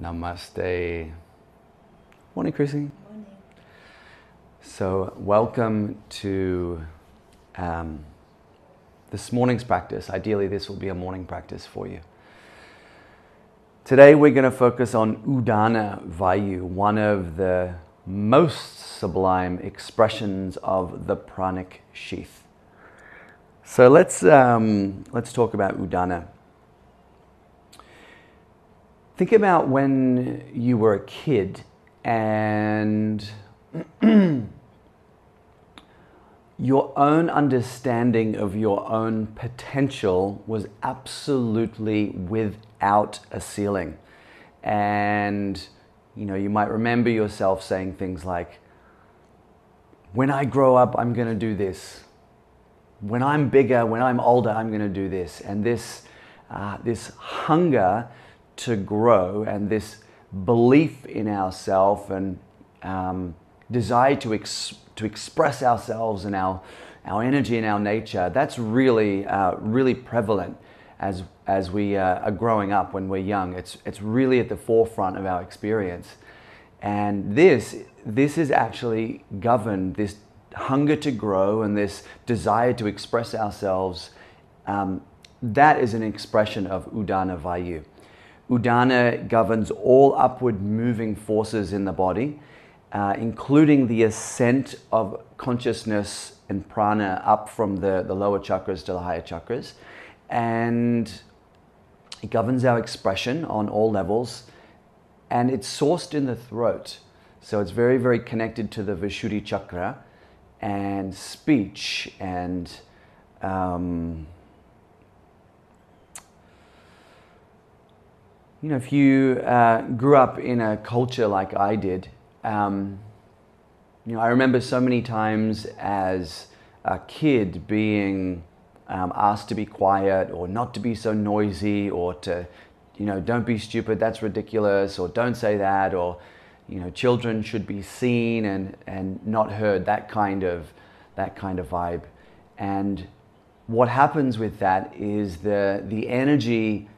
Namaste. Morning, Chrissy. Morning. So, welcome to this morning's practice. Ideally, this will be a morning practice for you. Today, we're going to focus on Udana Vayu, one of the most sublime expressions of the pranic sheath. So let's talk about Udana. Think about when you were a kid and your own understanding of your own potential was absolutely without a ceiling. And you might remember yourself saying things like, when I grow up, I'm going to do this. When I'm bigger, when I'm older, I'm going to do this. And this hunger to grow and this belief in ourselves and desire to express ourselves and our energy and our nature, that's really prevalent as we are growing up when we're young. It's really at the forefront of our experience. And this is actually governed, this hunger to grow and this desire to express ourselves, that is an expression of Udana Vayu. Udana governs all upward moving forces in the body, including the ascent of consciousness and prana up from the lower chakras to the higher chakras. And it governs our expression on all levels. And it's sourced in the throat. So it's very, very connected to the Vishuddhi chakra and speech and if you grew up in a culture like I did, I remember so many times as a kid being asked to be quiet or not to be so noisy or to, don't be stupid, that's ridiculous, or don't say that, or, children should be seen and not heard, that kind of vibe. And what happens with that is the energy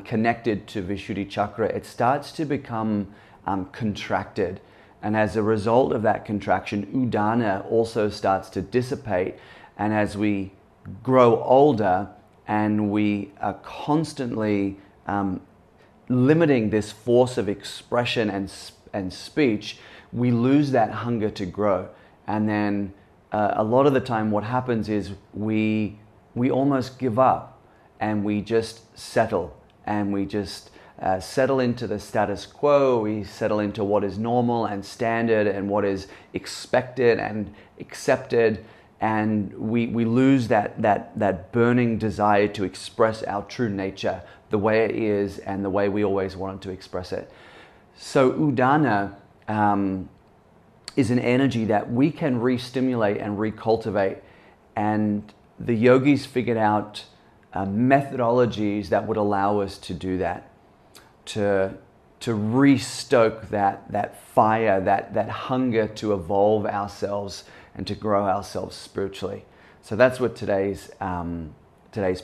connected to Vishuddhi chakra, it starts to become contracted. And as a result of that contraction, Udana also starts to dissipate. And as we grow older and we are constantly limiting this force of expression and speech, we lose that hunger to grow. And then a lot of the time what happens is we almost give up. And we just settle, and we just settle into the status quo. We settle into what is normal and standard and what is expected and accepted, and we lose that burning desire to express our true nature the way it is and the way we always wanted to express it. So Udana is an energy that we can re-stimulate and re-cultivate, and the yogis figured out methodologies that would allow us to do that, to re-stoke that fire, that hunger to evolve ourselves and to grow ourselves spiritually. So that's what today's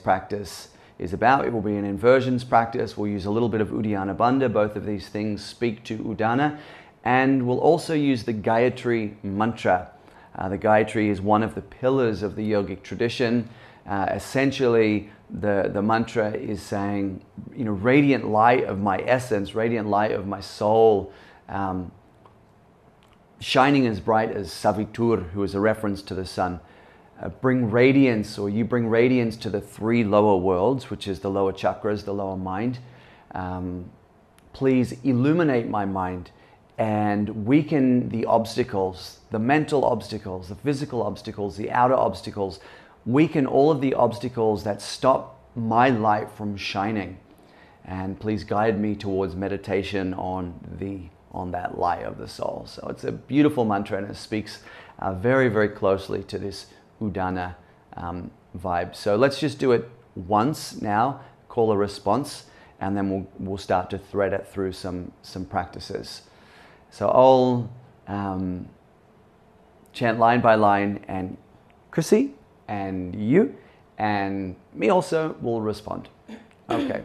practice is about. It will be an inversions practice. We'll use a little bit of uddiyana bandha. Both of these things speak to Udana. And we'll also use the Gayatri Mantra. The Gayatri is one of the pillars of the yogic tradition. Essentially, the mantra is saying, radiant light of my essence, radiant light of my soul, shining as bright as Savitur, who is a reference to the sun. Bring radiance, or you bring radiance to the three lower worlds, which is the lower chakras, the lower mind. Please illuminate my mind and weaken the obstacles, the mental obstacles, the physical obstacles, the outer obstacles. Weaken all of the obstacles that stop my light from shining, and please guide me towards meditation on that light of the soul. So it's a beautiful mantra, and it speaks very, very closely to this Udana vibe. So let's just do it once now, call a response, and then we'll start to thread it through some practices. So I'll chant line by line, and Chrissy and you and me also will respond. Okay.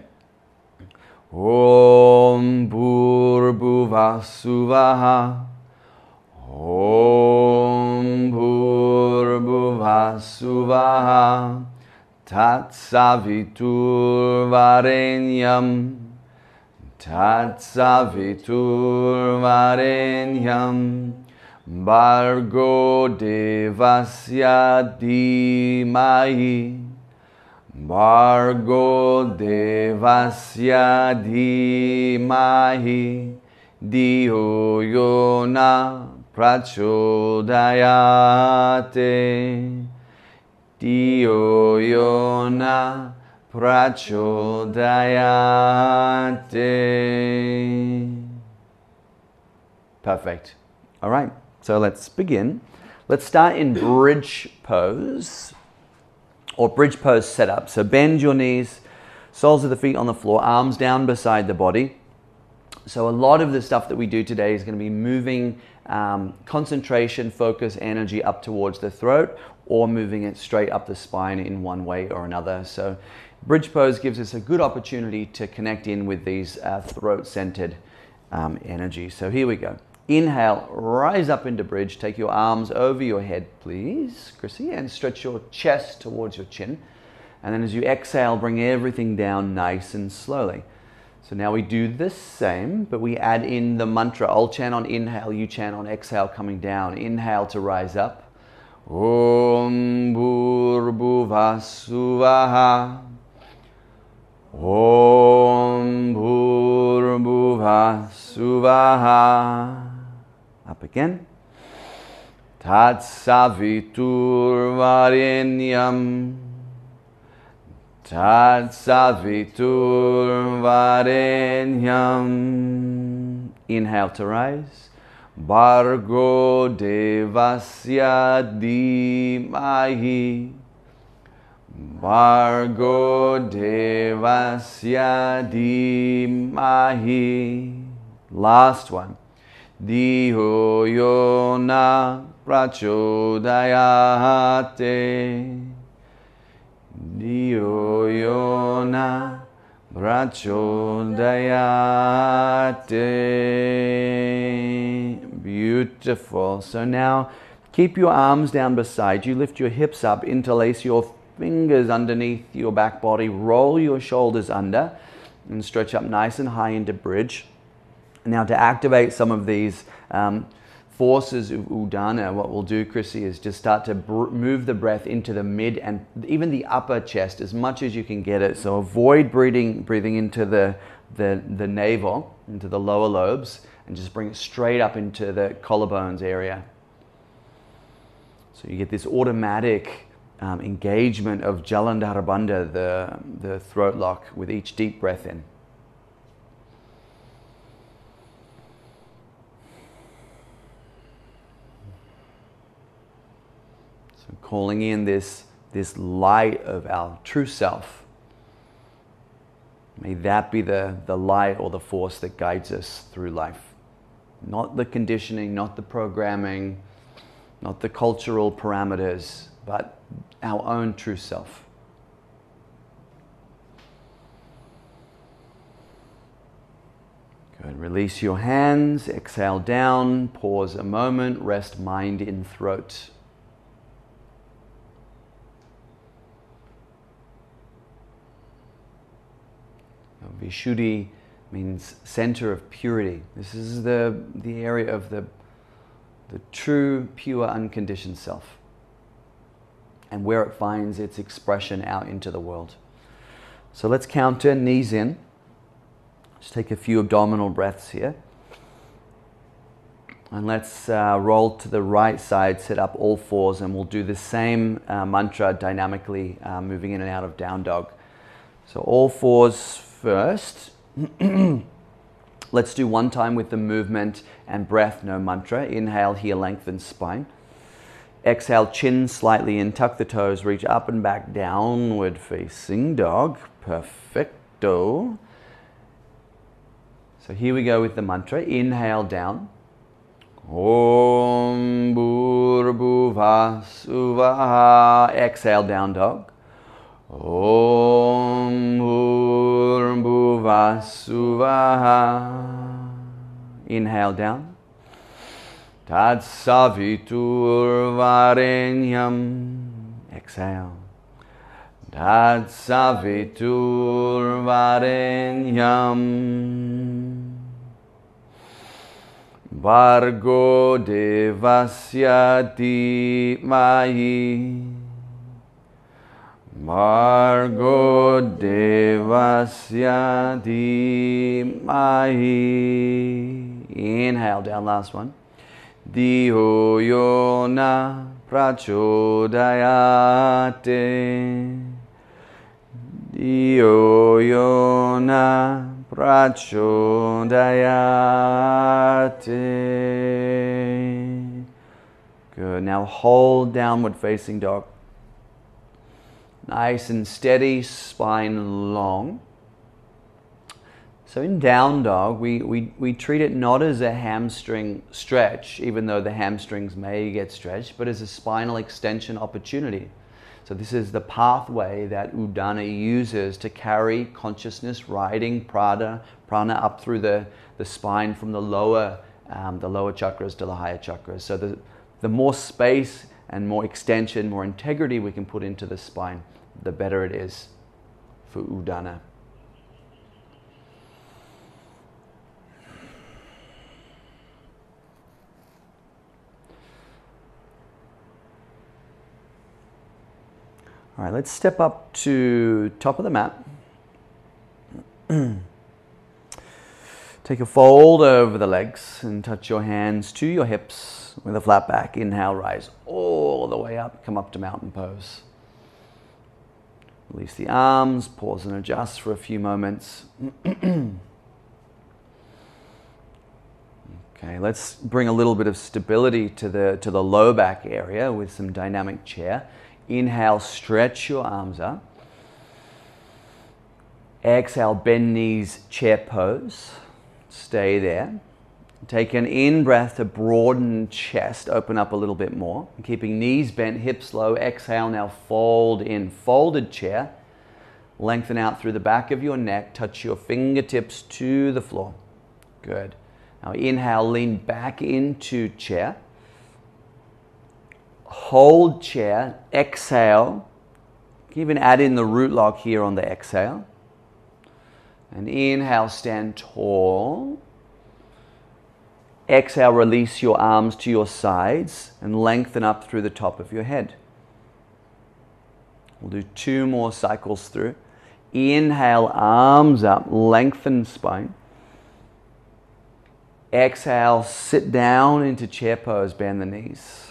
Om Bhurbhuva Suvah. Om Bhurbhuva Suvah. Tatsavitur Varenyam. Tatsavitur Varenyam. Bhargo Devasya Dhimahi. Bhargo Devasya Dhimahi. Diyo Yona Prachodayate. Diyo Yona Prachodayate. Perfect. All right, so let's begin. Let's start in bridge pose, or bridge pose setup. So bend your knees, soles of the feet on the floor, arms down beside the body. So a lot of the stuff that we do today is going to be moving concentration, focus, energy up towards the throat, or moving it straight up the spine in one way or another. So bridge pose gives us a good opportunity to connect in with these throat-centered energies. So here we go. Inhale, rise up into bridge. Take your arms over your head, please, Chrissy, and stretch your chest towards your chin. And then as you exhale, bring everything down nice and slowly. So now we do the same, but we add in the mantra. I'll chant on inhale, you chant on exhale, coming down. Inhale to rise up. Om Bhurbhuva Suvah. Om Bhurbhuva Suvah. Up again. Tatsavitur Varenyam. Tatsavitur Varenyam. Inhale to rise. Bhargo Devasya Dhimahi. Bhargo Devasya Dhimahi. Last one. Diyo Yona Prachodayate. Diyo Yona Prachodayate. Beautiful. So now keep your arms down beside you. Lift your hips up. Interlace your fingers underneath your back body. Roll your shoulders under and stretch up nice and high into bridge. Now to activate some of these forces of Udana, what we'll do, Chrissy, is just start to move the breath into the mid and even the upper chest as much as you can get it. So avoid breathing into the navel, into the lower lobes, and just bring it straight up into the collarbones area. So you get this automatic engagement of Jalandhara Bandha, the throat lock, with each deep breath in. Calling in this light of our true self. May that be the light or the force that guides us through life. Not the conditioning, not the programming, not the cultural parameters, but our own true self. Good. Release your hands, exhale down, pause a moment, rest mind in throat. Vishuddhi means center of purity. This is the area of the true, pure, unconditioned self, and where it finds its expression out into the world. So let's counter, knees in. Just take a few abdominal breaths here. And let's roll to the right side, sit up all fours, and we'll do the same mantra dynamically, moving in and out of down dog. So all fours first. Let's do one time with the movement and breath, no mantra. Inhale here, lengthen spine. Exhale, chin slightly in, tuck the toes, reach up and back, downward facing dog. Perfecto. So here we go with the mantra. Inhale down. Om Bhurbhuva Suvah. Exhale, down dog. Om Bhurbhuva Vasuvaha. Inhale down. Tatsaviturvarenyam. Exhale. Tatsaviturvarenyam. Bhargo devasya dhimahi. Bhargo devasya dhimahi. Inhale down, last one. Diyo yona prachodayate. Diyo yona prachodayate. Good. Now hold downward facing dog. Nice and steady, spine long. So in down dog, we treat it not as a hamstring stretch, even though the hamstrings may get stretched, but as a spinal extension opportunity. So this is the pathway that Udana uses to carry consciousness, riding prana up through the spine from the lower chakras to the higher chakras. So the more space and more extension, more integrity we can put into the spine, the better it is for Udana. All right, let's step up to top of the mat. Take a fold over the legs and touch your hands to your hips with a flat back. Inhale, rise all the way up, come up to mountain pose. Release the arms, pause and adjust for a few moments. Okay, let's bring a little bit of stability to the low back area with some dynamic chair. Inhale, stretch your arms up. Exhale, bend knees, chair pose. Stay there. Take an in-breath to broaden chest, open up a little bit more. Keeping knees bent, hips low. Exhale, now fold in, folded chair. Lengthen out through the back of your neck. Touch your fingertips to the floor. Good. Now inhale, lean back into chair. Hold chair, exhale. You can even add in the root lock here on the exhale. And inhale, stand tall. Exhale, release your arms to your sides and lengthen up through the top of your head. We'll do 2 more cycles through. Inhale, arms up, lengthen spine. Exhale, sit down into chair pose, bend the knees.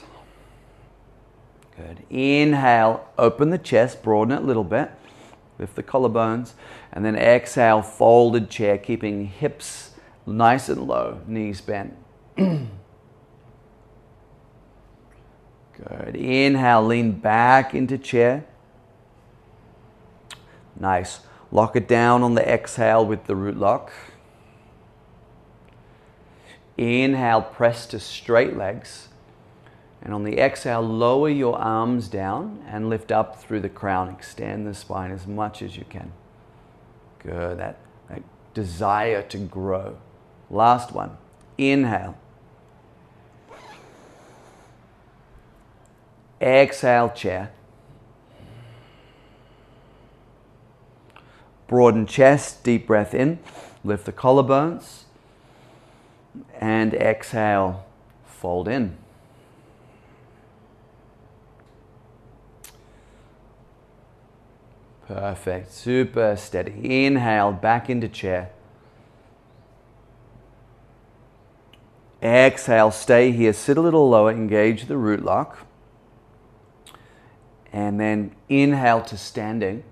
Good. Inhale, open the chest, broaden it a little bit. Lift the collarbones. And then exhale, folded chair, keeping hips nice and low, knees bent. Good. Inhale, lean back into chair. Nice. Lock it down on the exhale with the root lock. Inhale, press to straight legs. And on the exhale, lower your arms down and lift up through the crown. Extend the spine as much as you can. Good. That desire to grow. Last one. Inhale. Exhale, chair. Broaden chest, deep breath in. Lift the collarbones. And exhale, fold in. Perfect, super steady. Inhale, back into chair. Exhale, stay here, sit a little lower, engage the root lock. And then inhale to standing.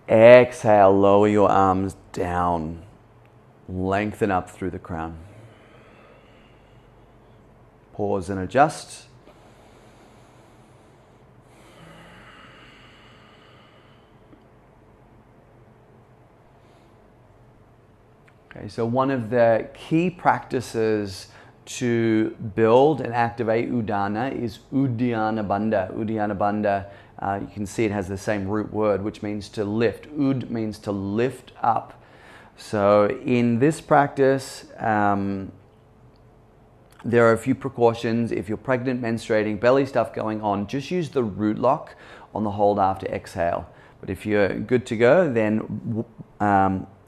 Exhale, lower your arms down. Lengthen up through the crown. Pause and adjust. Okay, so one of the key practices to build and activate Udana is uddiyana bandha. Uddiyana bandha You can see it has the same root word, which means to lift. Ud means to lift up. So in this practice, there are a few precautions. If you're pregnant, menstruating, belly stuff going on, just use the root lock on the hold after exhale. But if you're good to go, then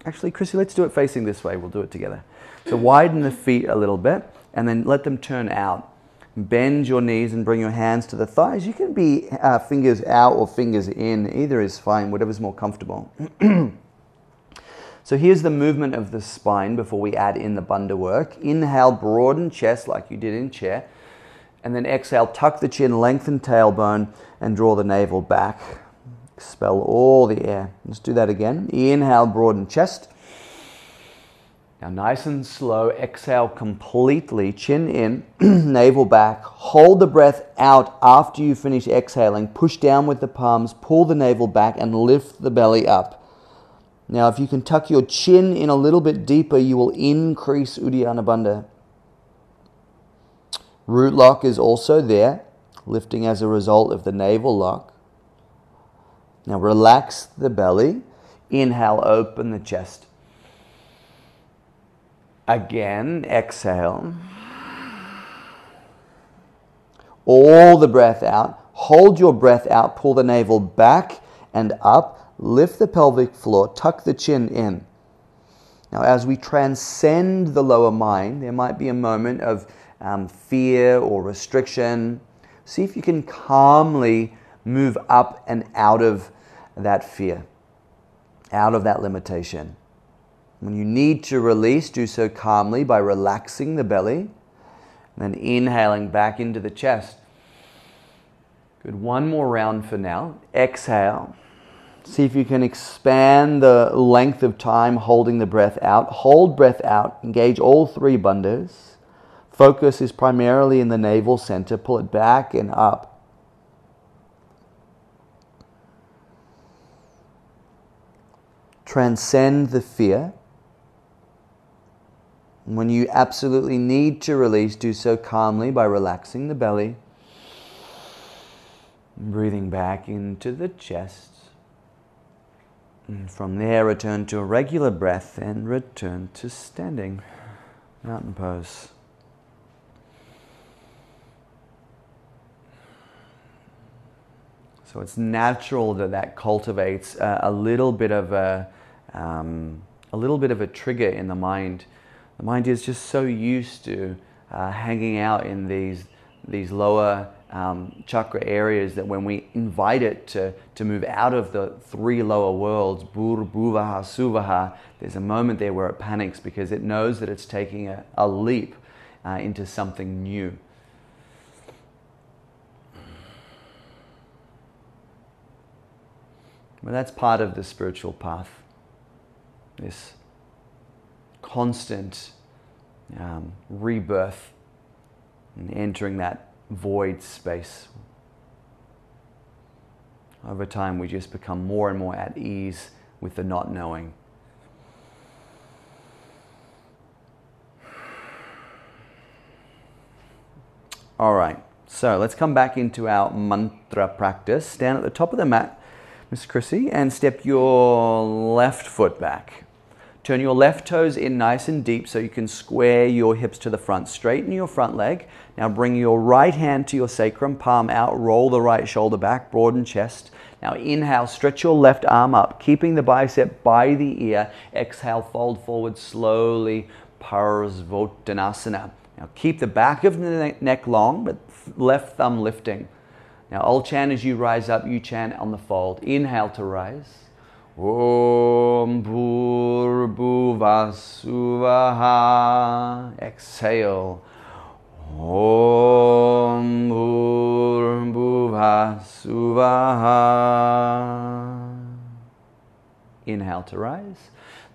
actually, Chrissy, let's do it facing this way. We'll do it together. So widen the feet a little bit and then let them turn out. Bend your knees and bring your hands to the thighs. You can be fingers out or fingers in. Either is fine, whatever's more comfortable. So here's the movement of the spine before we add in the bandha work. Inhale, broaden chest like you did in chair. And then exhale, tuck the chin, lengthen tailbone, and draw the navel back. Expel all the air. Let's do that again. Inhale, broaden chest. Now nice and slow, exhale completely, chin in, navel back. Hold the breath out after you finish exhaling. Push down with the palms, pull the navel back, and lift the belly up. Now, if you can tuck your chin in a little bit deeper, you will increase uddiyana bandha. Root lock is also there, lifting as a result of the navel lock. Now, relax the belly. Inhale, open the chest. Again, exhale. All the breath out. Hold your breath out, pull the navel back and up. Lift the pelvic floor, tuck the chin in. Now, as we transcend the lower mind, there might be a moment of fear or restriction. See if you can calmly move up and out of that fear, out of that limitation. When you need to release, do so calmly by relaxing the belly, and then inhaling back into the chest. Good, one more round for now. Exhale. See if you can expand the length of time holding the breath out. Hold breath out. Engage all three bandhas. Focus is primarily in the navel center. Pull it back and up. Transcend the fear. When you absolutely need to release, do so calmly by relaxing the belly. Breathing back into the chest. And from there, return to a regular breath and return to standing. Mountain pose. So it's natural that cultivates a little bit of a trigger in the mind. The mind is just so used to hanging out in these lower chakra areas that when we invite it to move out of the three lower worlds, Bhur, Bhuvaha, Suvaha, there's a moment there where it panics because it knows that it's taking a leap into something new. But that's part of the spiritual path. This constant rebirth and entering that void space. Over time, we just become more and more at ease with the not knowing. All right, so let's come back into our mantra practice. Stand at the top of the mat, Miss Chrissy, and step your left foot back. Turn your left toes in nice and deep so you can square your hips to the front. Straighten your front leg. Now bring your right hand to your sacrum, palm out, roll the right shoulder back, broaden chest. Now inhale, stretch your left arm up, keeping the bicep by the ear. Exhale, fold forward slowly, Parsvottanasana. Now keep the back of the neck long, but left thumb lifting. Now I'll chant as you rise up, you chant on the fold. Inhale to rise. Om Bhur-Bhuvah Suvah. Exhale. Om Bhur-Bhuvah Suvah. Inhale to rise.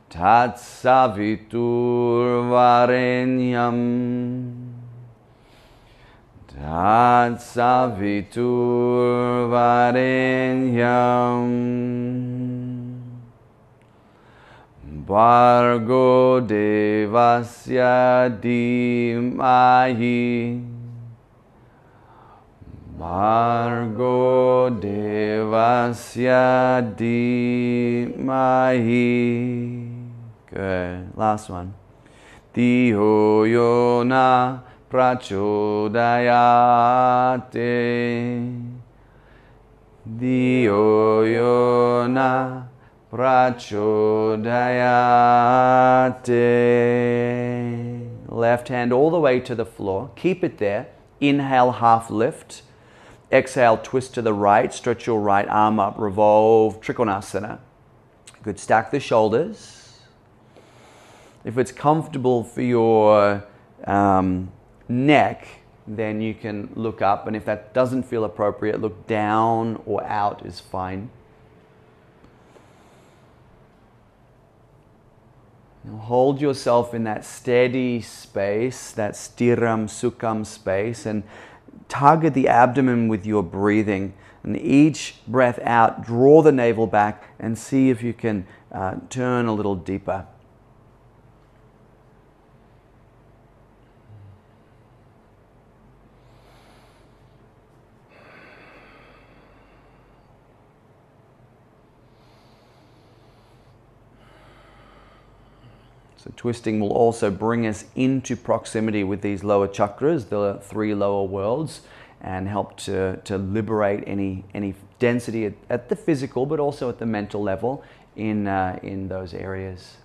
Tat Savitur Varenyam. Tat Savitur Varenyam. Bhargo Devasya Dhimahi Bhargo devasya dhimahi. Good. Last one. Diyo yona prachodayate. Diyo yona prachodayate. Left hand all the way to the floor. Keep it there. Inhale, half lift. Exhale, twist to the right. Stretch your right arm up. Revolve, Trikonasana. Good. Stack the shoulders. If it's comfortable for your neck, then you can look up. And if that doesn't feel appropriate, look down or out is fine. Now hold yourself in that steady space, that stiram sukham space, and target the abdomen with your breathing. And each breath out, draw the navel back and see if you can turn a little deeper. So twisting will also bring us into proximity with these lower chakras, the 3 lower worlds, and help to liberate any density at the physical, but also at the mental level in those areas.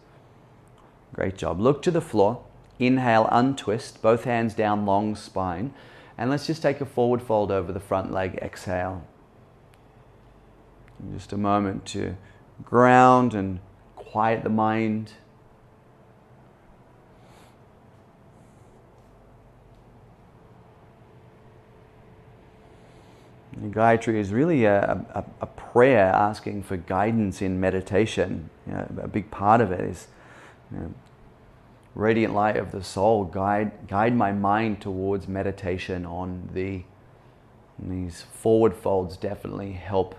Great job. Look to the floor. Inhale, untwist, both hands down, long spine. And let's just take a forward fold over the front leg. Exhale. Just a moment to ground and quiet the mind. Gayatri is really a prayer asking for guidance in meditation. You know, a big part of it is, radiant light of the soul, guide my mind towards meditation on thee. And these forward folds definitely help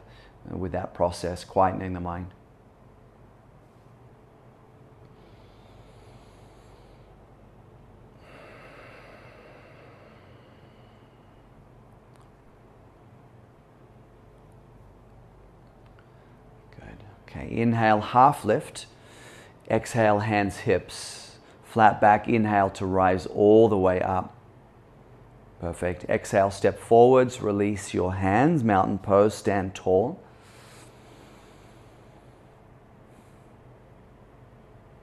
with that process, quietening the mind. Okay, inhale, half lift. Exhale, hands, hips. Flat back, inhale to rise all the way up. Perfect. Exhale, step forwards, release your hands, mountain pose, stand tall.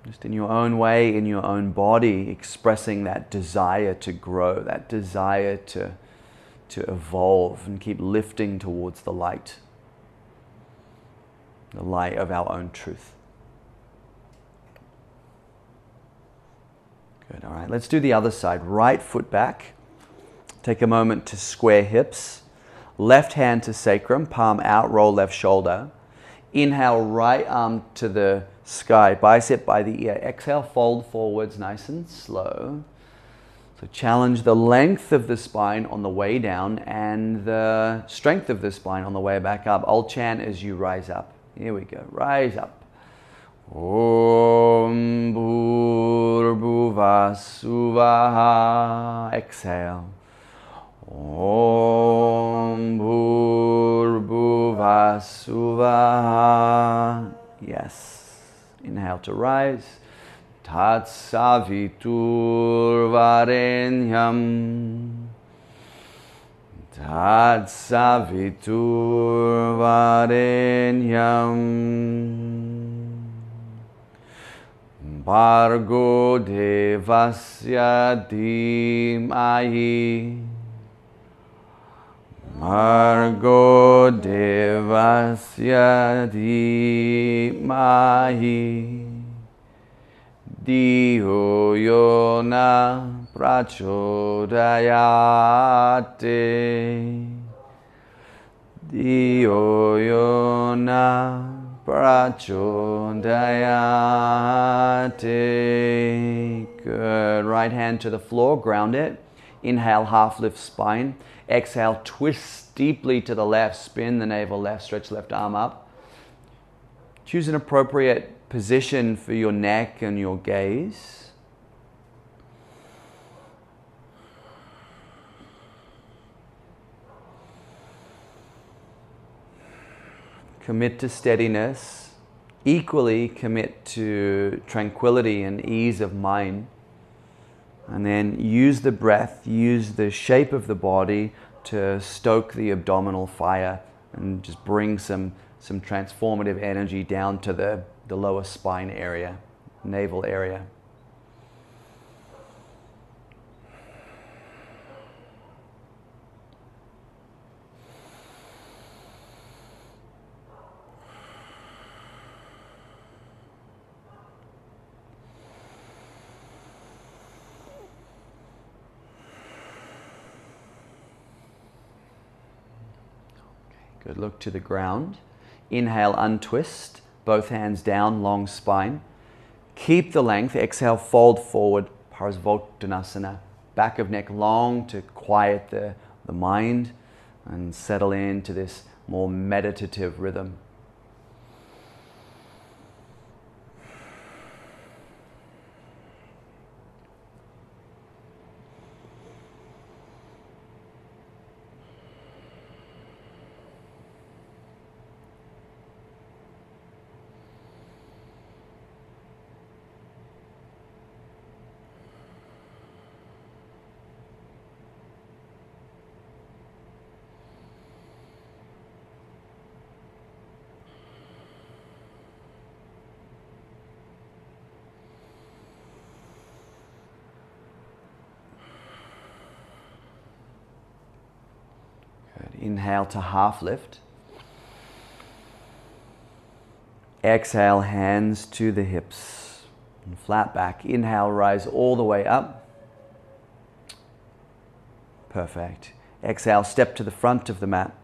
Just in your own way, in your own body, expressing that desire to grow, that desire to evolve and keep lifting towards the light of our own truth. Good, all right, let's do the other side. Right foot back. Take a moment to square hips. Left hand to sacrum, palm out, roll left shoulder. Inhale, right arm to the sky, bicep by the ear. Exhale, fold forwards nice and slow. So challenge the length of the spine on the way down and the strength of the spine on the way back up. I'll chant as you rise up. Here we go. Rise up. Om Bhur-Bhuvah Suvah. Exhale. Om Bhur-Bhuvah Suvah. Yes. Inhale to rise. Tat Savitur Varenyam. Tat Savitur Varenyam. Bhargo Devasya Dhimahi. Bhargo Devasya Dhimahi. Diyo yona prachodayate. Diyo yona prachodayate. Good. Right hand to the floor, ground it. Inhale, half lift spine. Exhale, twist deeply to the left, spin the navel left, stretch left arm up. Choose an appropriate position for your neck and your gaze. commit to steadiness, equally commit to tranquility and ease of mind. And then use the breath, use the shape of the body to stoke the abdominal fire and just bring some transformative energy down to the lower spine area, navel area. Good, look to the ground. Inhale, untwist, both hands down, long spine. Keep the length, exhale, fold forward, Parsvottanasana. Back of neck long to quiet the mind and settle into this more meditative rhythm. Inhale to half lift. Exhale, hands to the hips and flat back. Inhale, rise all the way up. Perfect. Exhale, step to the front of the mat.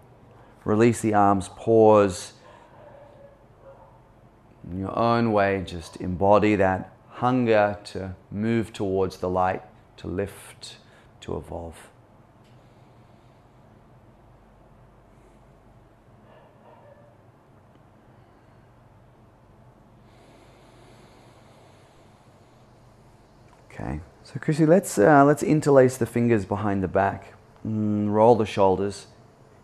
Release the arms, pause. In your own way, just embody that hunger to move towards the light, to lift, to evolve. Okay, so Chrissy, let's interlace the fingers behind the back. Roll the shoulders,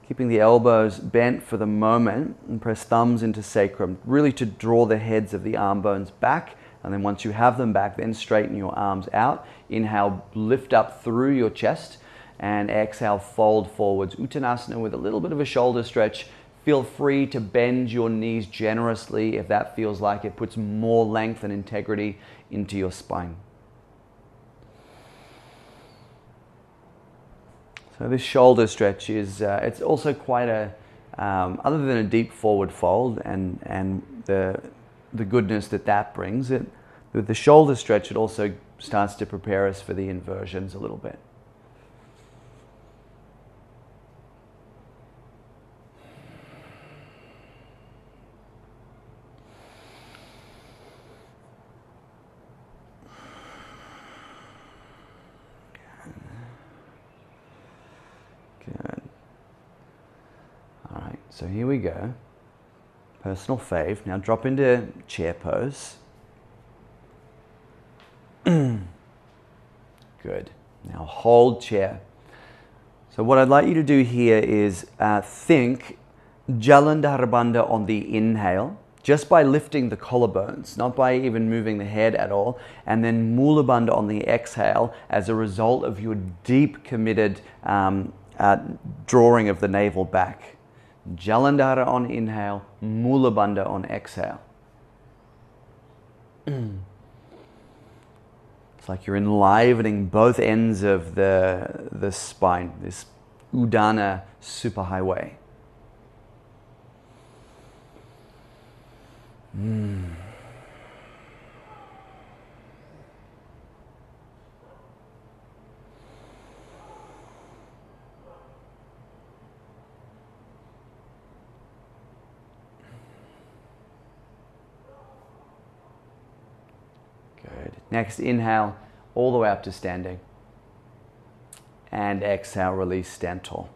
keeping the elbows bent for the moment, and press thumbs into sacrum, really to draw the heads of the arm bones back. And then once you have them back, then straighten your arms out. Inhale, lift up through your chest, and exhale, fold forwards. Uttanasana with a little bit of a shoulder stretch. Feel free to bend your knees generously if that feels like it puts more length and integrity into your spine. So this shoulder stretch is, it's also quite a, other than a deep forward fold and the goodness that brings, with the shoulder stretch, it also starts to prepare us for the inversions a little bit. Good. All right, so here we go. Personal fave. Now drop into chair pose. Good. Now hold chair. So what I'd like you to do here is think Jalandhara Bandha on the inhale, just by lifting the collarbones, not by even moving the head at all, and then Mula Bandha on the exhale as a result of your deep committed drawing of the navel back. Jalandhara on inhale, Mula Bandha on exhale. It's like you're enlivening both ends of the spine, this Udana superhighway. Good. Next, inhale all the way up to standing. And exhale, release, stand tall.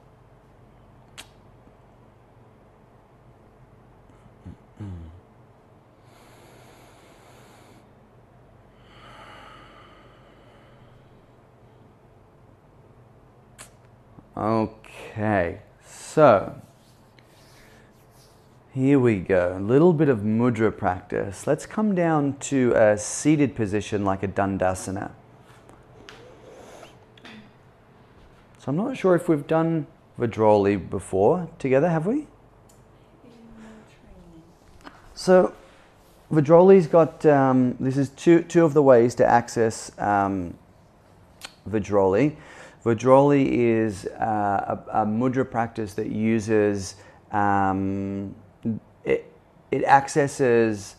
Okay, so Here we go, a little bit of mudra practice. Let's come down to a seated position like a dandasana. So I'm not sure if we've done Vajroli before together, have we? So Vajroli's got, this is two of the ways to access Vajroli. Vajroli is a mudra practice that uses, it accesses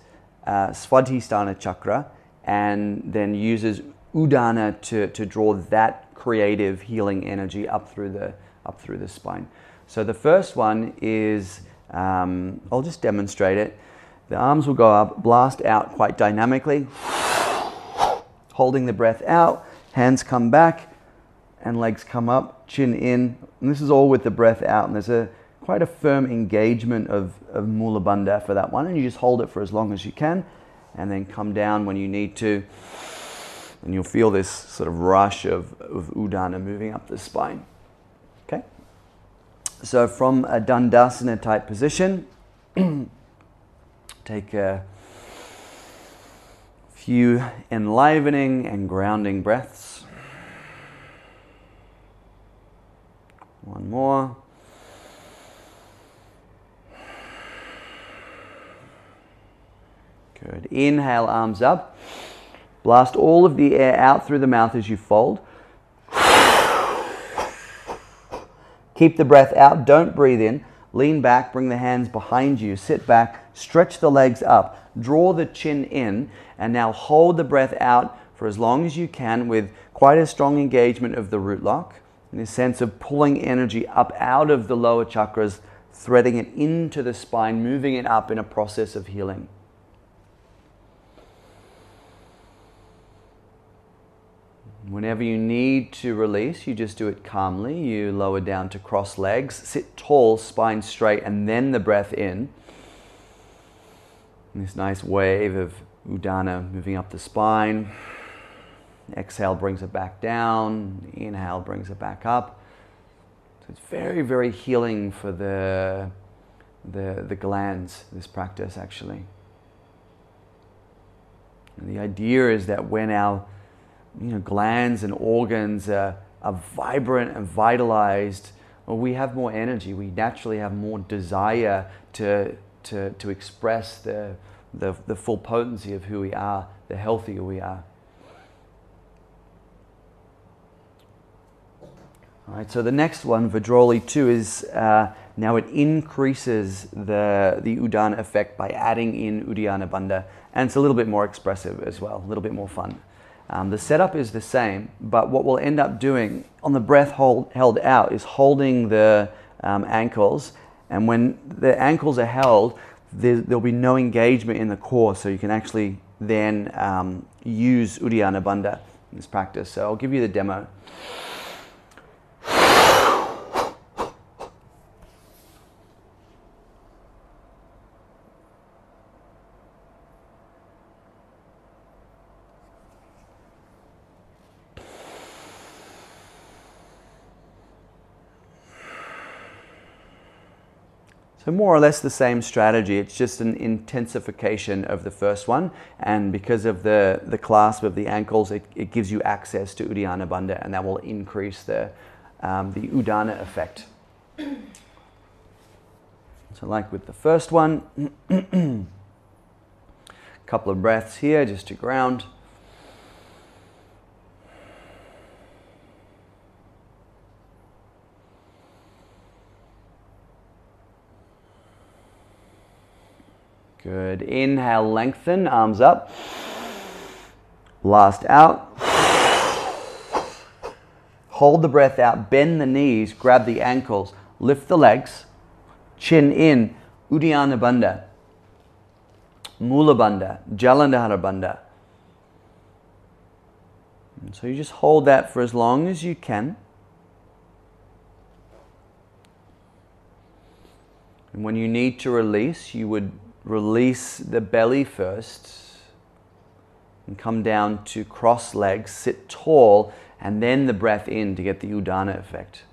Svadhisthana chakra and then uses Udana to draw that creative healing energy up through the spine. So the first one is, I'll just demonstrate it. The arms will go up, blast out quite dynamically, holding the breath out, hands come back, and legs come up, chin in. And this is all with the breath out. And there's quite a firm engagement of Mula Bandha for that one. And you just hold it for as long as you can, and then come down when you need to. And you'll feel this sort of rush of Udana moving up the spine. Okay? So from a Dandasana type position, take a few enlivening and grounding breaths. One more. Good. Inhale, arms up. Blast all of the air out through the mouth as you fold. Keep the breath out, don't breathe in. Lean back, bring the hands behind you, sit back, stretch the legs up, draw the chin in, and now hold the breath out for as long as you can with quite a strong engagement of the root lock, in a sense of pulling energy up out of the lower chakras, threading it into the spine, moving it up in a process of healing. Whenever you need to release, you just do it calmly. You lower down to cross legs, sit tall, spine straight, and then the breath in. And this nice wave of Udana moving up the spine. Exhale brings it back down. Inhale brings it back up. So it's very, very healing for the glands, this practice actually. And the idea is that when our glands and organs are vibrant and vitalized, we have more energy. We naturally have more desire to express the full potency of who we are, the healthier we are. All right, so the next one, Vajroli 2, is now it increases the Udana effect by adding in uddiyana bandha, and it's a little bit more expressive as well, a little bit more fun. The setup is the same, but what we'll end up doing on the breath held out is holding the ankles, and when the ankles are held, there'll be no engagement in the core, so you can actually then use uddiyana bandha in this practice. So I'll give you the demo. So more or less the same strategy, it's just an intensification of the first one, and because of the clasp of the ankles, it gives you access to uddiyana bandha, and that will increase the Udana effect. So like with the first one, couple of breaths here just to ground. Good. Inhale, lengthen, arms up. Blast out. Hold the breath out, bend the knees, grab the ankles, lift the legs, chin in, uddiyana bandha, mula bandha, jalandhara bandha. And so you just hold that for as long as you can. And when you need to release, you would release the belly first and come down to cross legs, sit tall, and then the breath in to get the Udana effect.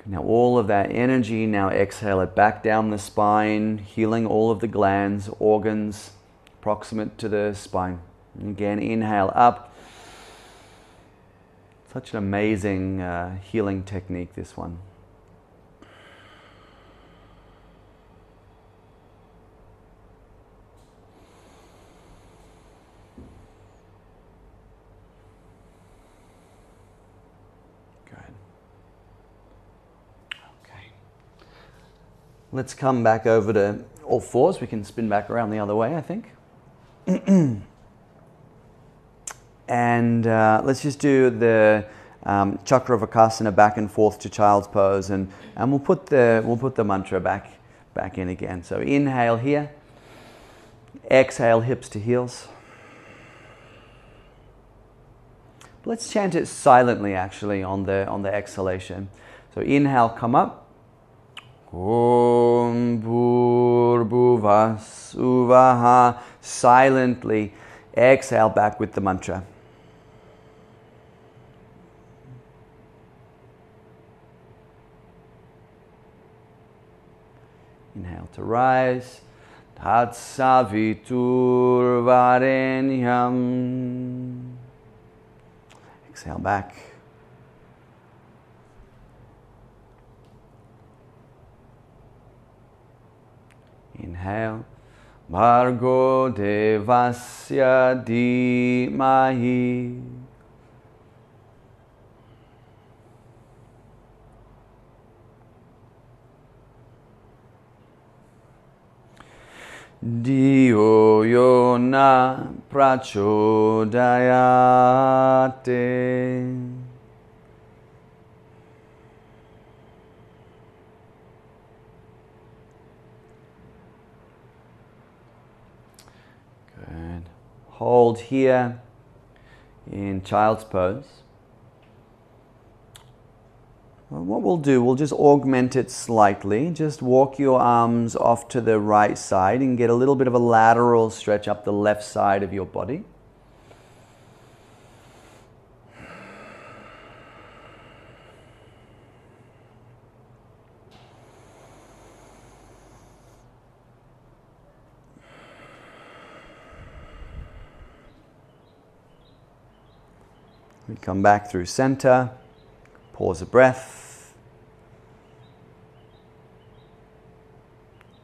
Now all of that energy, now exhale it back down the spine, healing all of the glands, organs proximate to the spine. And again, inhale up. Such an amazing healing technique, this one. Let's come back over to all fours. We can spin back around the other way, I think. And let's just do the Chakravakasana back and forth to child's pose, and we'll put the mantra back in again. So inhale here, exhale hips to heels. Let's chant it silently, actually, on the exhalation. So inhale, come up. Om Bhur Suvaha. Silently exhale back with the mantra. Inhale to rise. Tat Savitur Varenyam. Exhale back. Inhale. Bhargo Devasya Dhimahi. Dio Yona Prachodayate. Good. Hold here in child's pose. What we'll do, we'll just augment it slightly. Just walk your arms off to the right side and get a little bit of a lateral stretch up the left side of your body. We come back through center. Pause a breath.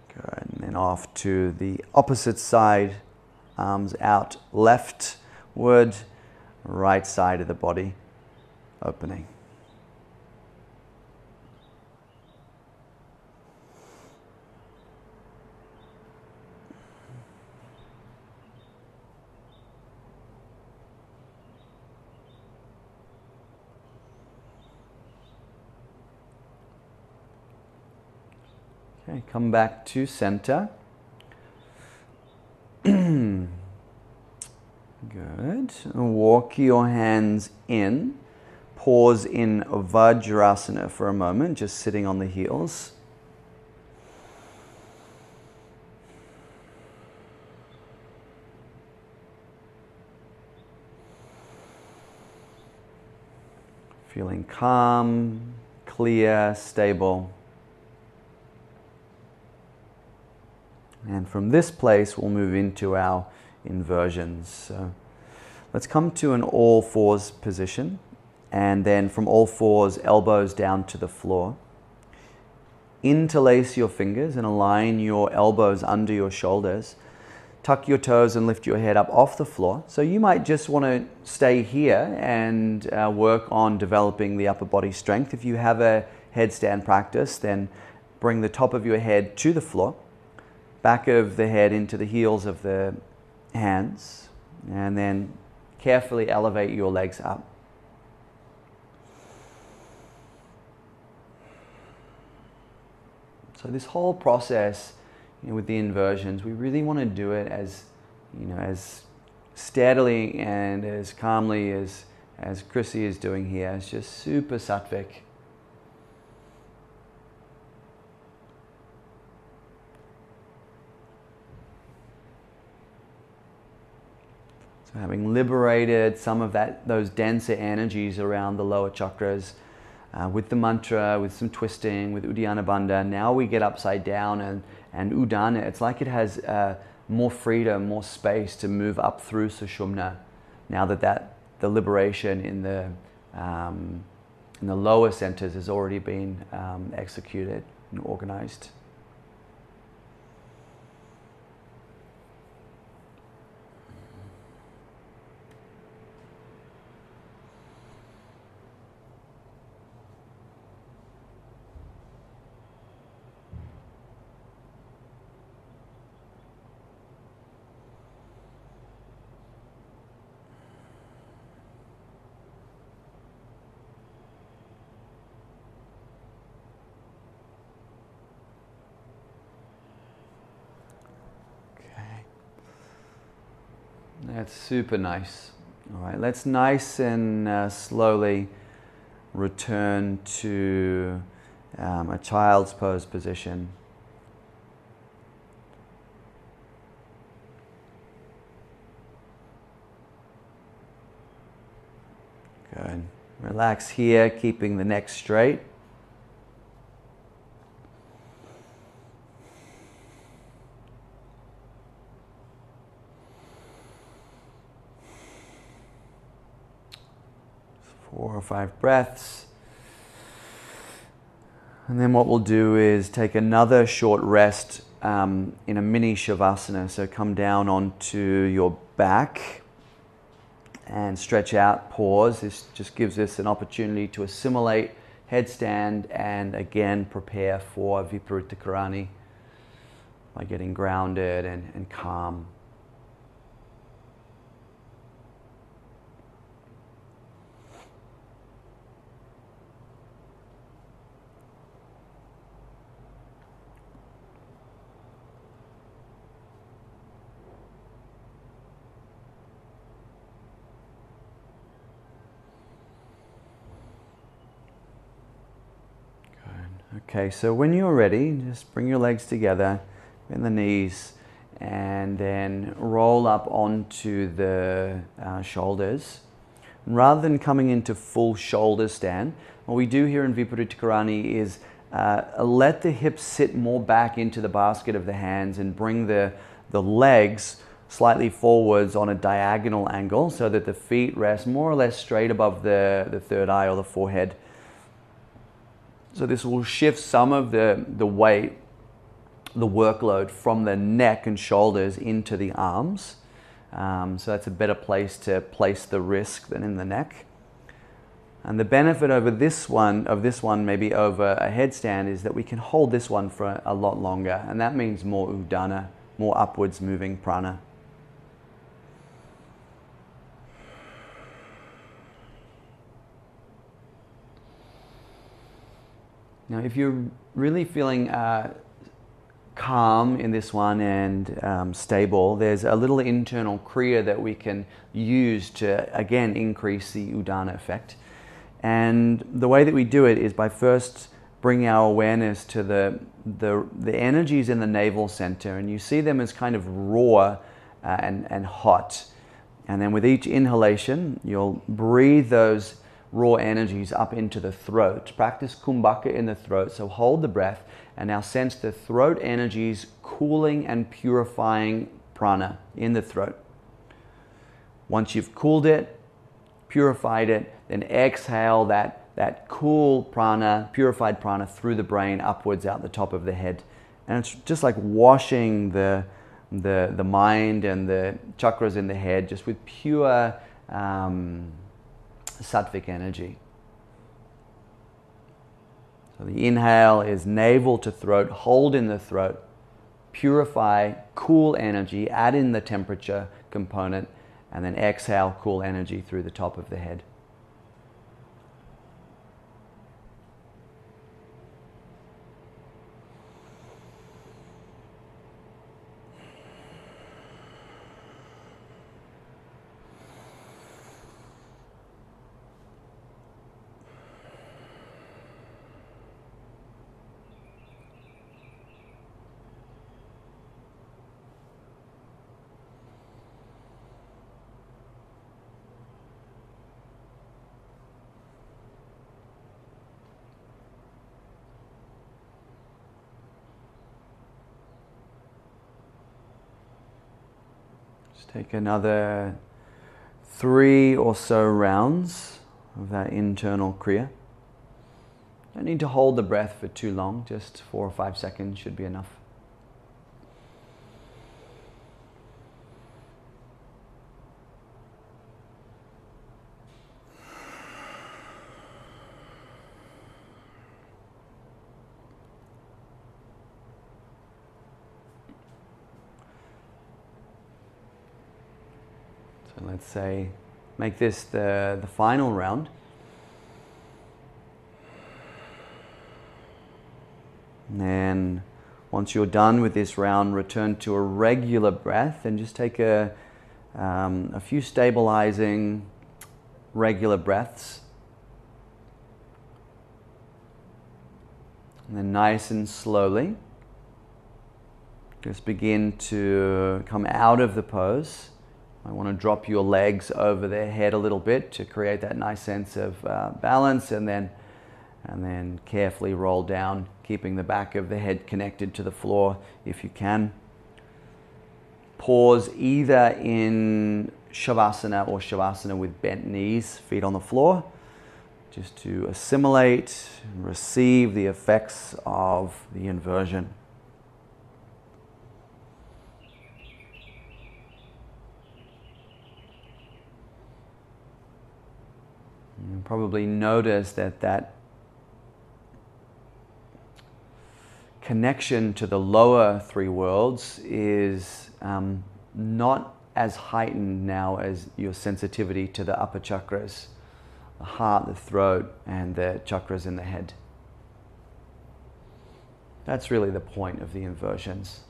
Good. And then off to the opposite side. Arms out leftward, right side of the body opening. Okay, come back to center. Good. Walk your hands in. Pause in Vajrasana for a moment, just sitting on the heels. Feeling calm, clear, stable. And from this place, we'll move into our inversions. So let's come to an all fours position. And then from all fours, elbows down to the floor. Interlace your fingers and align your elbows under your shoulders. Tuck your toes and lift your head up off the floor. So you might just want to stay here and work on developing the upper body strength. If you have a headstand practice, then bring the top of your head to the floor. Back of the head into the heels of the hands, and then carefully elevate your legs up. So this whole process, with the inversions, we really want to do it as, as steadily and as calmly as Chrissy is doing here. It's just super sattvic. So having liberated some of those denser energies around the lower chakras, with the mantra, with some twisting, with uddiyana bandha. Now we get upside down and udana. It's like it has more freedom, more space to move up through sushumna. Now that the liberation in the lower centers has already been executed and organized. That's super nice. All right, let's nice and slowly return to a child's pose position. Good. Relax here, keeping the neck straight. Four or five breaths. And then what we'll do is take another short rest in a mini shavasana. So come down onto your back and stretch out, pause. This just gives us an opportunity to assimilate headstand and again prepare for Viparita Karani by getting grounded and calm. Okay, so when you're ready, just bring your legs together, bend the knees, and then roll up onto the shoulders. And rather than coming into full shoulder stand, what we do here in Viparita Karani is let the hips sit more back into the basket of the hands and bring the legs slightly forwards on a diagonal angle so that the feet rest more or less straight above the third eye or the forehead. So this will shift some of the weight, the workload from the neck and shoulders into the arms. So that's a better place to place the risk than in the neck. And the benefit of this one maybe over a headstand is that we can hold this one for a lot longer. And that means more Udana, more upwards moving prana. Now, if you're really feeling calm in this one and stable, there's a little internal kriya that we can use to, again, increase the Udana effect. And the way that we do it is by first bringing our awareness to the energies in the navel center. And you see them as kind of raw and hot. And then with each inhalation, you'll breathe those raw energies up into the throat. Practice kumbhaka in the throat. So hold the breath and now sense the throat energies cooling and purifying prana in the throat. Once you've cooled it, purified it, then exhale that cool prana, purified prana through the brain upwards out the top of the head. And it's just like washing the mind and the chakras in the head just with pure sattvic energy. So the inhale is navel to throat, hold in the throat, purify, cool energy, add in the temperature component, and then exhale, cool energy through the top of the head. Just take another 3 or so rounds of that internal kriya. Don't need to hold the breath for too long, just 4 or 5 seconds should be enough. So let's say, make this the final round. And then once you're done with this round, return to a regular breath and just take a few stabilizing regular breaths. And then nice and slowly, just begin to come out of the pose. I want to drop your legs over their head a little bit to create that nice sense of balance, and then carefully roll down, keeping the back of the head connected to the floor if you can. Pause either in shavasana or shavasana with bent knees, feet on the floor, just to assimilate and receive the effects of the inversion. You probably notice that connection to the lower 3 worlds is not as heightened now as your sensitivity to the upper chakras, the heart, the throat, and the chakras in the head. That's really the point of the inversions.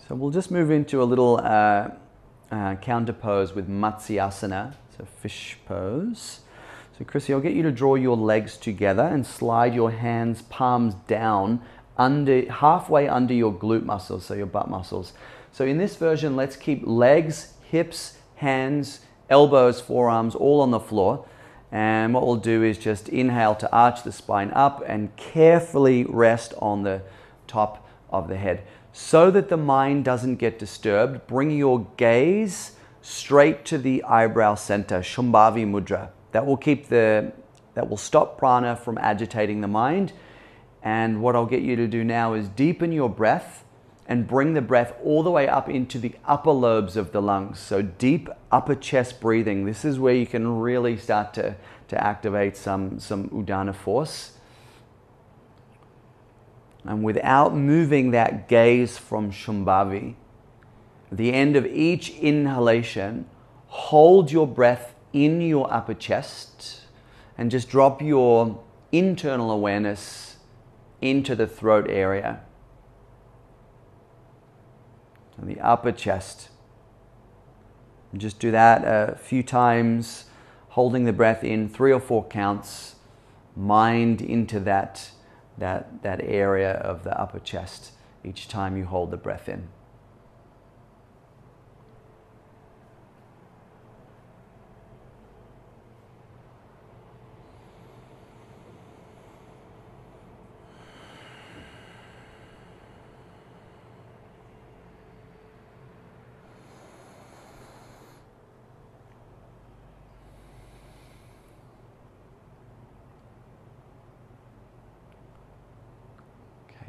So we'll just move into a little counter pose with Matsyasana, so fish pose. So Chrissy, I'll get you to draw your legs together and slide your hands, palms down, halfway under your glute muscles, so your butt muscles. So in this version, let's keep legs, hips, hands, elbows, forearms all on the floor. And what we'll do is just inhale to arch the spine up and carefully rest on the top of the head. So that the mind doesn't get disturbed, bring your gaze straight to the eyebrow center, Shambhavi Mudra. That will stop prana from agitating the mind. And what I'll get you to do now is deepen your breath and bring the breath all the way up into the upper lobes of the lungs. So deep upper chest breathing. This is where you can really start to activate some Udana force. And without moving that gaze from Shambhavi, at the end of each inhalation, hold your breath in your upper chest and just drop your internal awareness into the throat area. So the upper chest. And just do that a few times, holding the breath in 3 or 4 counts, mind into that area of the upper chest each time you hold the breath in.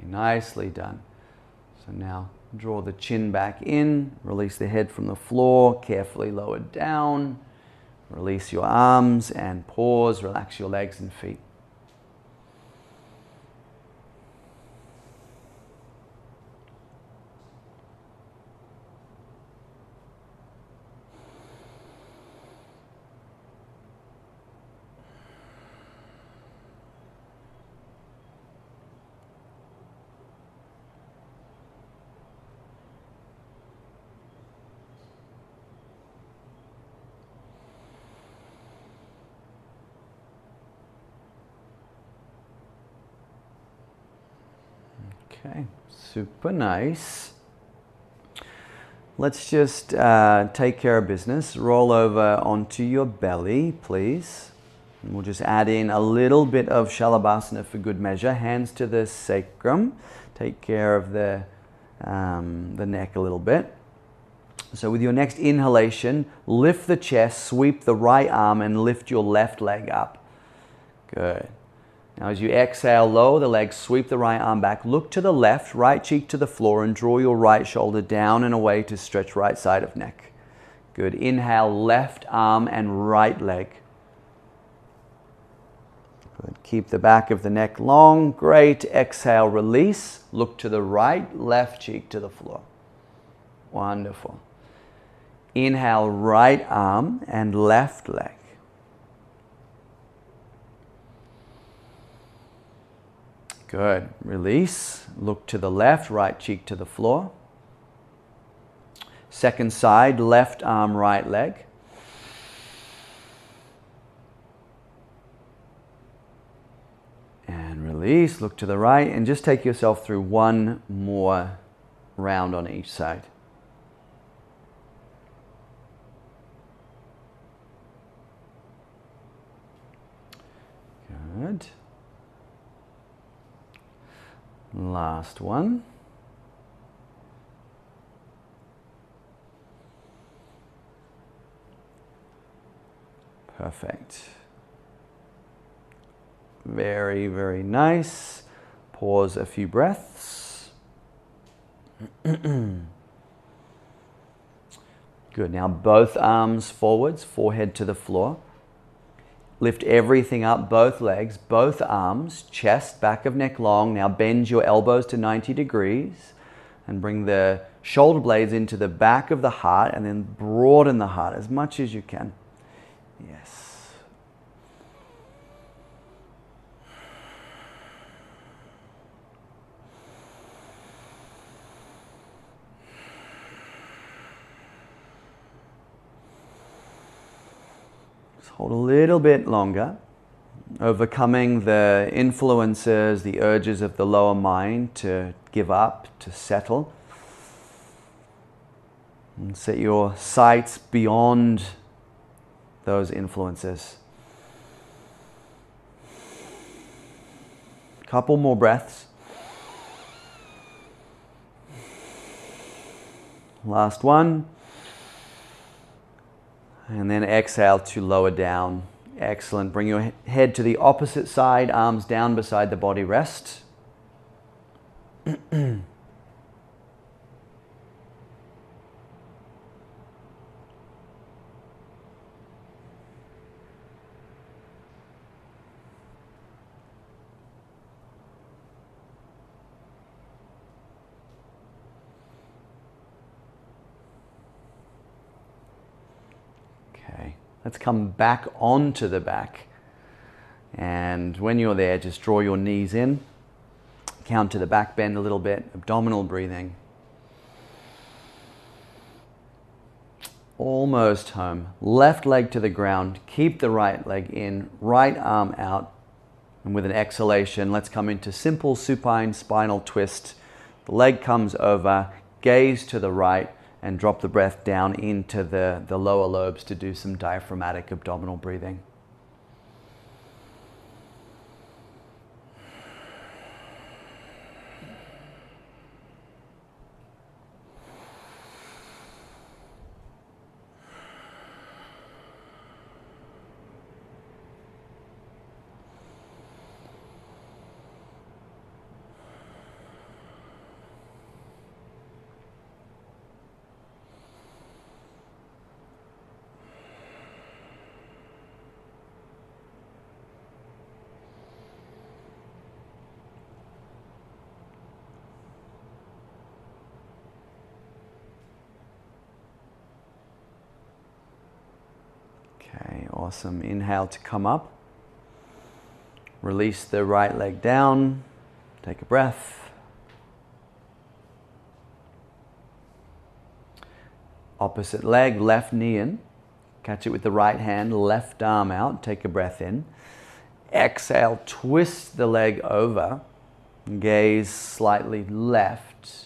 Nicely done. So now draw the chin back in, release the head from the floor, carefully lower down, release your arms and pause, relax your legs and feet. Okay, super nice. let's just take care of business. Roll over onto your belly, please. And we'll just add in a little bit of shavasana for good measure. Hands to the sacrum. Take care of the neck a little bit. So with your next inhalation, lift the chest, sweep the right arm, and lift your left leg up. Good. Now as you exhale, lower the leg, sweep the right arm back, look to the left, right cheek to the floor, and draw your right shoulder down and away to stretch right side of neck. Good. Inhale, left arm and right leg. Good. Keep the back of the neck long. Great. Exhale, release. Look to the right, left cheek to the floor. Wonderful. Inhale, right arm and left leg. Good. Release. Look to the left, right cheek to the floor. Second side, left arm, right leg. And release. Look to the right and just take yourself through one more round on each side. Good. Last one. Perfect. Very, very nice. Pause a few breaths. Good. Now both arms forwards, forehead to the floor. Lift everything up, both legs, both arms, chest, back of neck long. Now bend your elbows to 90 degrees and bring the shoulder blades into the back of the heart and then broaden the heart as much as you can. Yes. Hold a little bit longer, overcoming the influences, the urges of the lower mind to give up, to settle. And set your sights beyond those influences. Couple more breaths. Last one. And then exhale to lower down. Excellent. Bring your head to the opposite side, arms down beside the body, rest. Let's come back onto the back. And when you're there, just draw your knees in. Count to the back, bend a little bit, abdominal breathing. Almost home. Left leg to the ground. Keep the right leg in, right arm out. And with an exhalation, let's come into simple supine spinal twist. The leg comes over, gaze to the right, and drop the breath down into the lower lobes to do some diaphragmatic abdominal breathing. Okay, awesome. Inhale to come up. Release the right leg down. Take a breath. Opposite leg, left knee in. Catch it with the right hand, left arm out. Take a breath in. Exhale, twist the leg over. Gaze slightly left.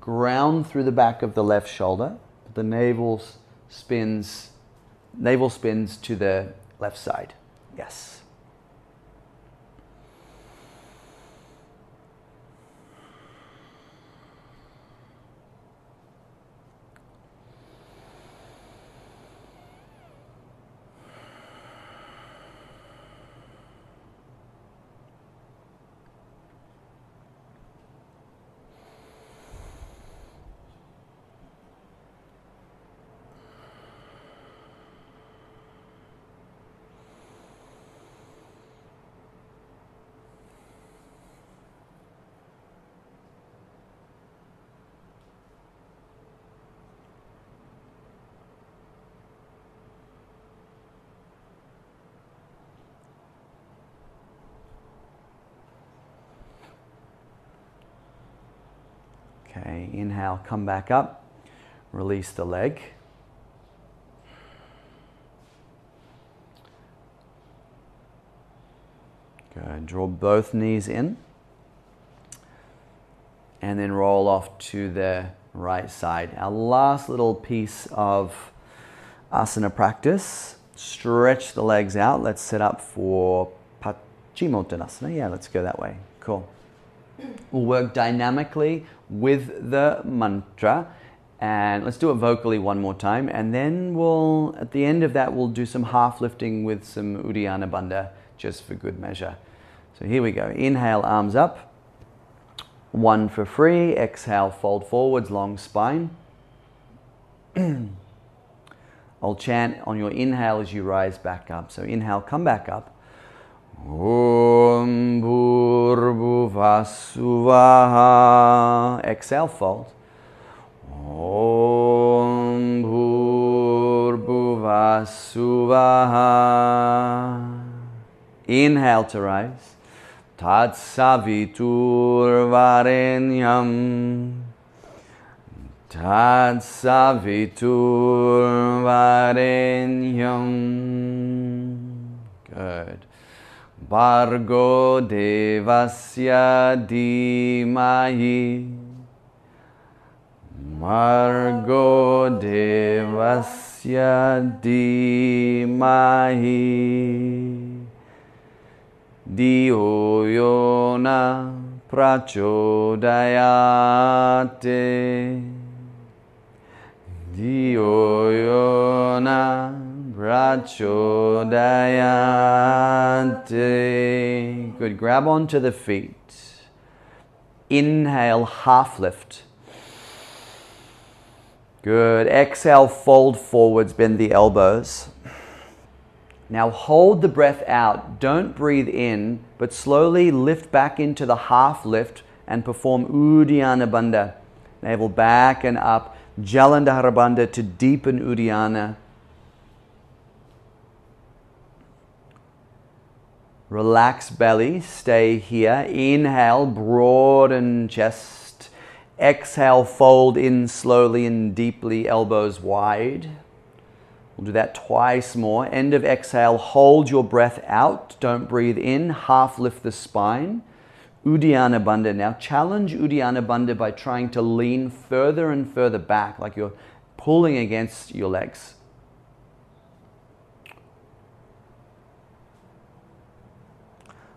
ground through the back of the left shoulder. The navel spins to the left side. Yes. Okay, inhale, come back up, release the leg. Good, draw both knees in. And then roll off to the right side. Our last little piece of asana practice. Stretch the legs out. Let's set up for Paschimottanasana. Yeah, let's go that way. Cool. We'll work dynamically with the mantra, and let's do it vocally one more time, and then at the end of that, we'll do some half lifting with some uddiyana bandha, just for good measure. So here we go. Inhale, arms up. One for free. Exhale, fold forwards, long spine. I'll chant on your inhale as you rise back up. So inhale, come back up. Om Bhurvassuvaha. Exhale, fold. Om Bhurvassuvaha. Inhale to rise. Tatsaviturvarenyam. Tatsaviturvarenyam. Good. Bhargo devasya dhimahi. Bhargo devasya dhimahi. Diyo yona prachodayate. Diyo yona prachodayate. Good. Grab onto the feet. Inhale, half lift. Good. Exhale, fold forwards, bend the elbows. Now hold the breath out. Don't breathe in, but slowly lift back into the half lift and perform uddiyana bandha. Navel back and up. Jalandhara bandha to deepen uddiyana. Relax belly, stay here. Inhale, broaden chest. Exhale, fold in slowly and deeply, elbows wide. We'll do that twice more. End of exhale, hold your breath out. Don't breathe in. Half lift the spine. Uddiyana bandha. Now challenge uddiyana bandha by trying to lean further and further back, like you're pulling against your legs.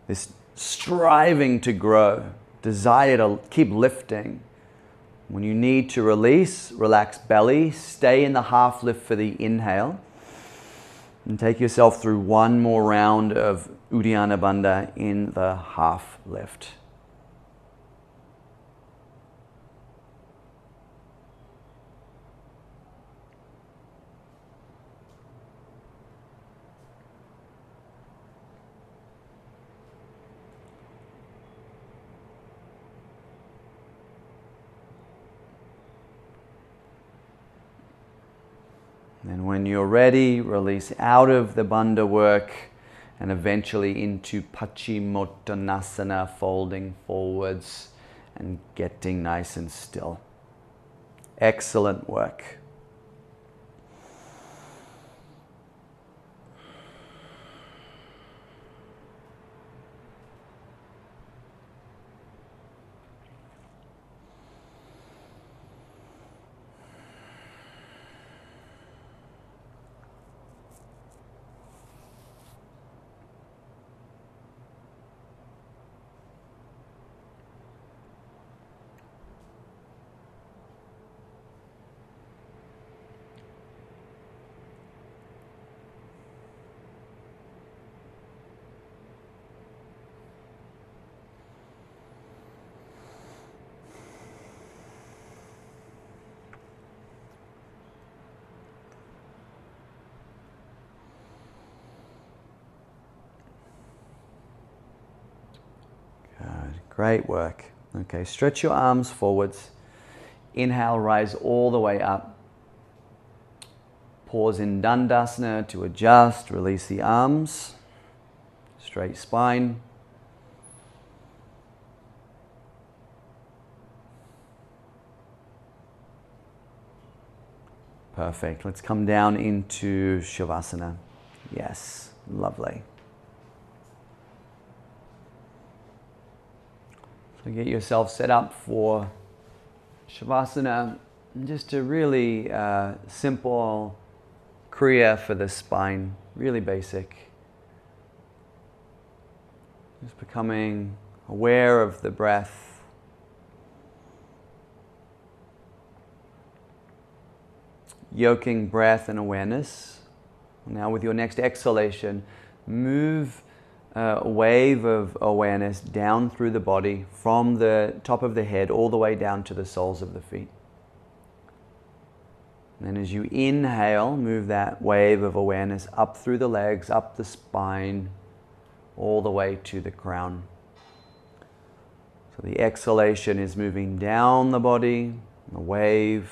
This striving to grow, desire to keep lifting. When you need to release, relax belly, stay in the half lift for the inhale, and take yourself through one more round of uddiyana bandha in the half lift. And when you're ready, release out of the bandha work and eventually into Paschimottanasana, folding forwards and getting nice and still. Excellent work. Great work. Okay, stretch your arms forwards. Inhale, rise all the way up. Pause in Dandasana to adjust, release the arms. Straight spine. Perfect. Let's come down into Shavasana. Yes, lovely. So get yourself set up for Shavasana. Just a really simple kriya for the spine. Really basic. Just becoming aware of the breath. Yoking breath and awareness. Now with your next exhalation, move a wave of awareness down through the body from the top of the head all the way down to the soles of the feet. And then as you inhale, move that wave of awareness up through the legs, up the spine, all the way to the crown. So the exhalation is moving down the body, the wave.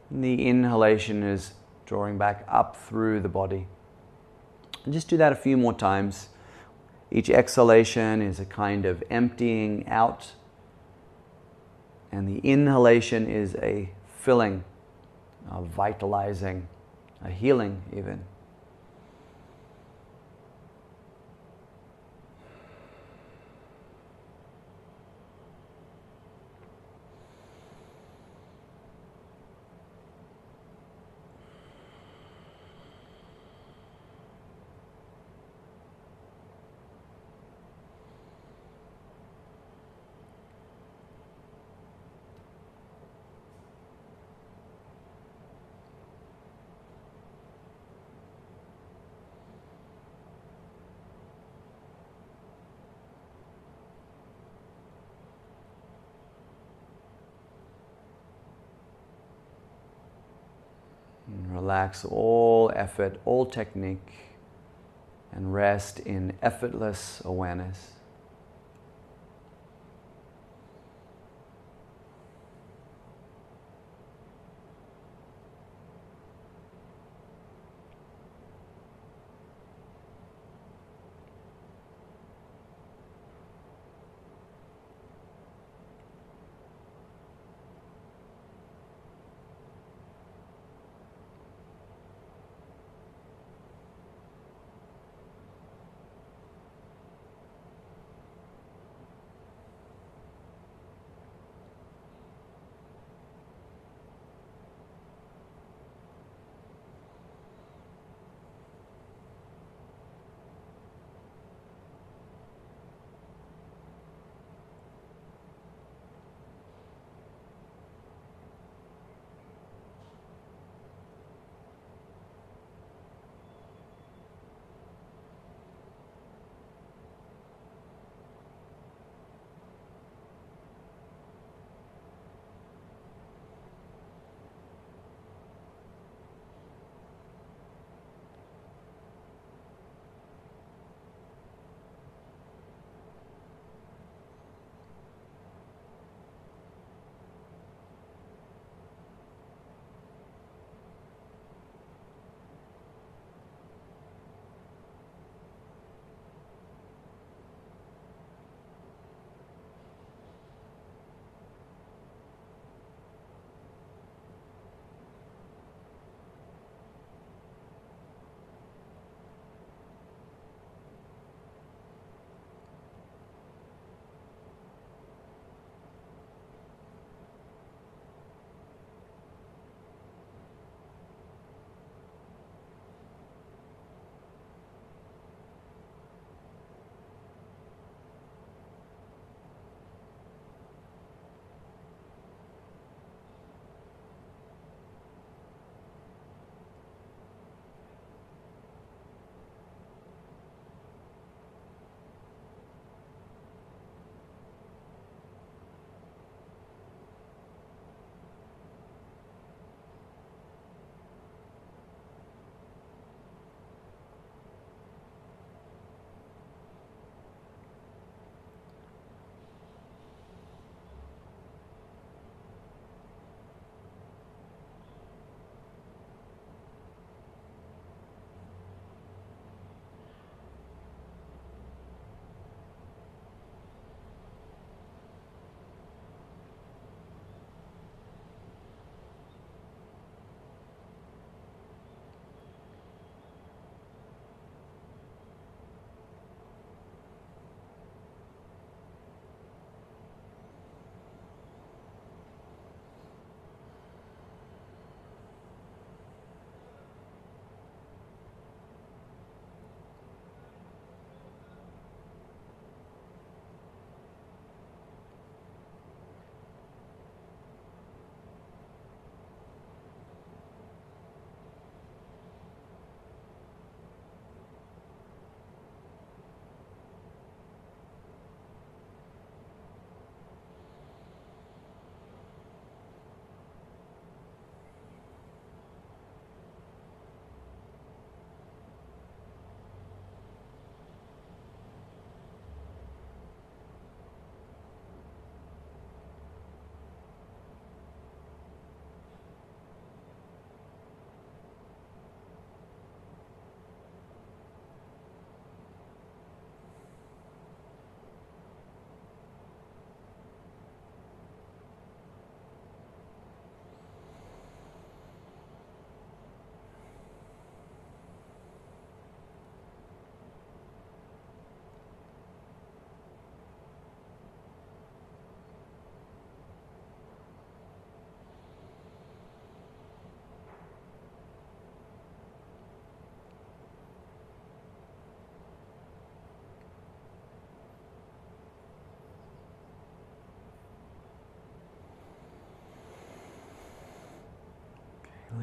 And the inhalation is drawing back up through the body. And just do that a few more times. Each exhalation is a kind of emptying out. And the inhalation is a filling, a vitalizing, a healing even. Relax all effort, all technique, and rest in effortless awareness.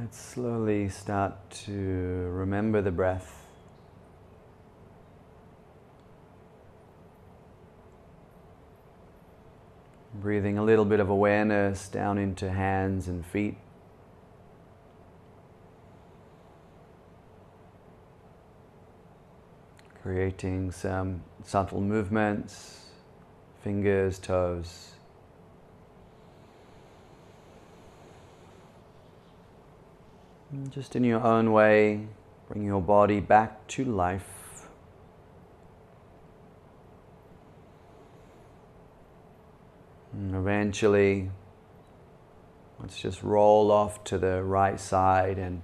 Let's slowly start to remember the breath. Breathing a little bit of awareness down into hands and feet. Creating some subtle movements, fingers, toes. And just in your own way, bring your body back to life. And eventually, let's just roll off to the right side and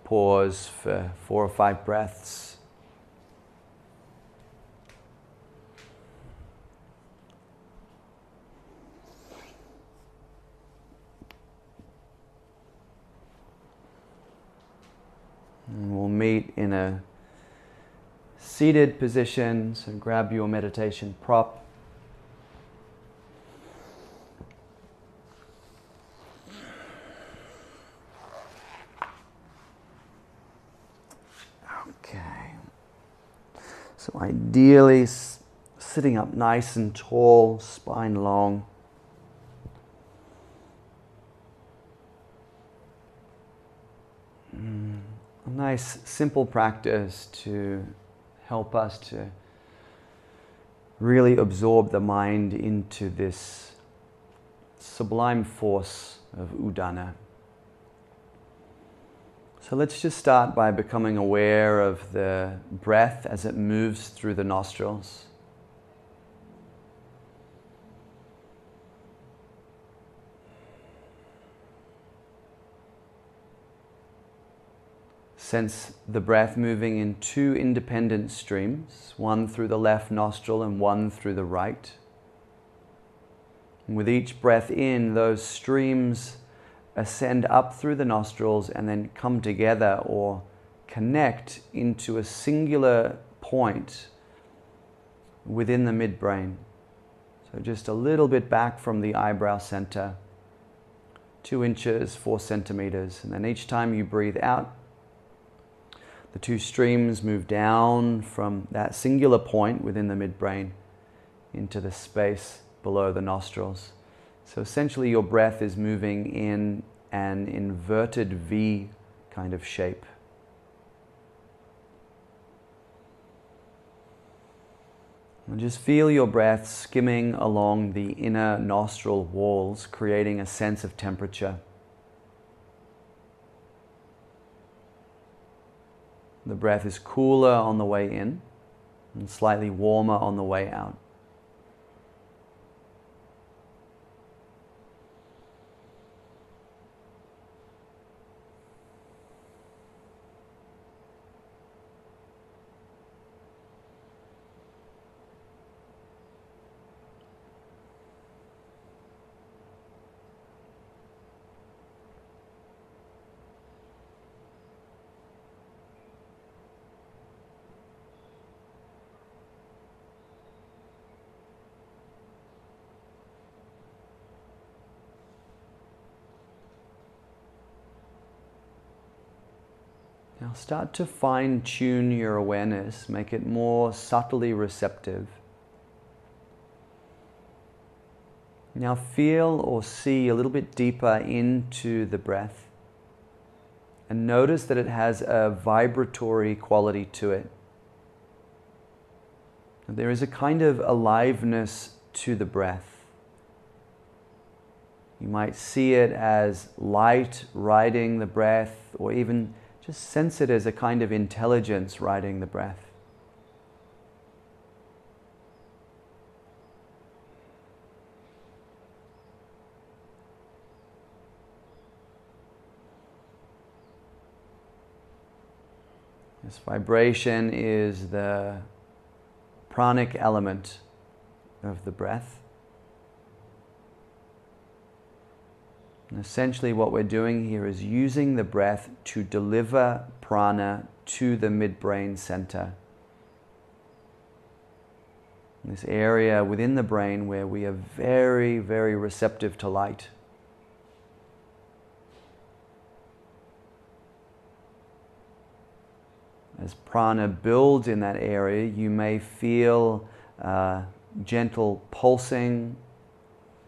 pause for 4 or 5 breaths. And we'll meet in a seated position, so grab your meditation prop. Okay. So ideally sitting up nice and tall, spine long. A nice simple practice to help us to really absorb the mind into this sublime force of Udana. So let's just start by becoming aware of the breath as it moves through the nostrils. Sense the breath moving in 2 independent streams, one through the left nostril and one through the right. And with each breath in, those streams ascend up through the nostrils and then come together or connect into a singular point within the midbrain. So just a little bit back from the eyebrow center, 2 inches, 4 centimeters. And then each time you breathe out, the 2 streams move down from that singular point within the midbrain into the space below the nostrils. So essentially your breath is moving in an inverted V kind of shape. And just feel your breath skimming along the inner nostril walls, creating a sense of temperature. The breath is cooler on the way in and slightly warmer on the way out. Now start to fine-tune your awareness, make it more subtly receptive. Now feel or see a little bit deeper into the breath and notice that it has a vibratory quality to it. There is a kind of aliveness to the breath. You might see it as light riding the breath, or even just sense it as a kind of intelligence riding the breath. This vibration is the pranic element of the breath. And essentially what we're doing here is using the breath to deliver prana to the midbrain center. This area within the brain where we are very, very receptive to light. As prana builds in that area, you may feel gentle pulsing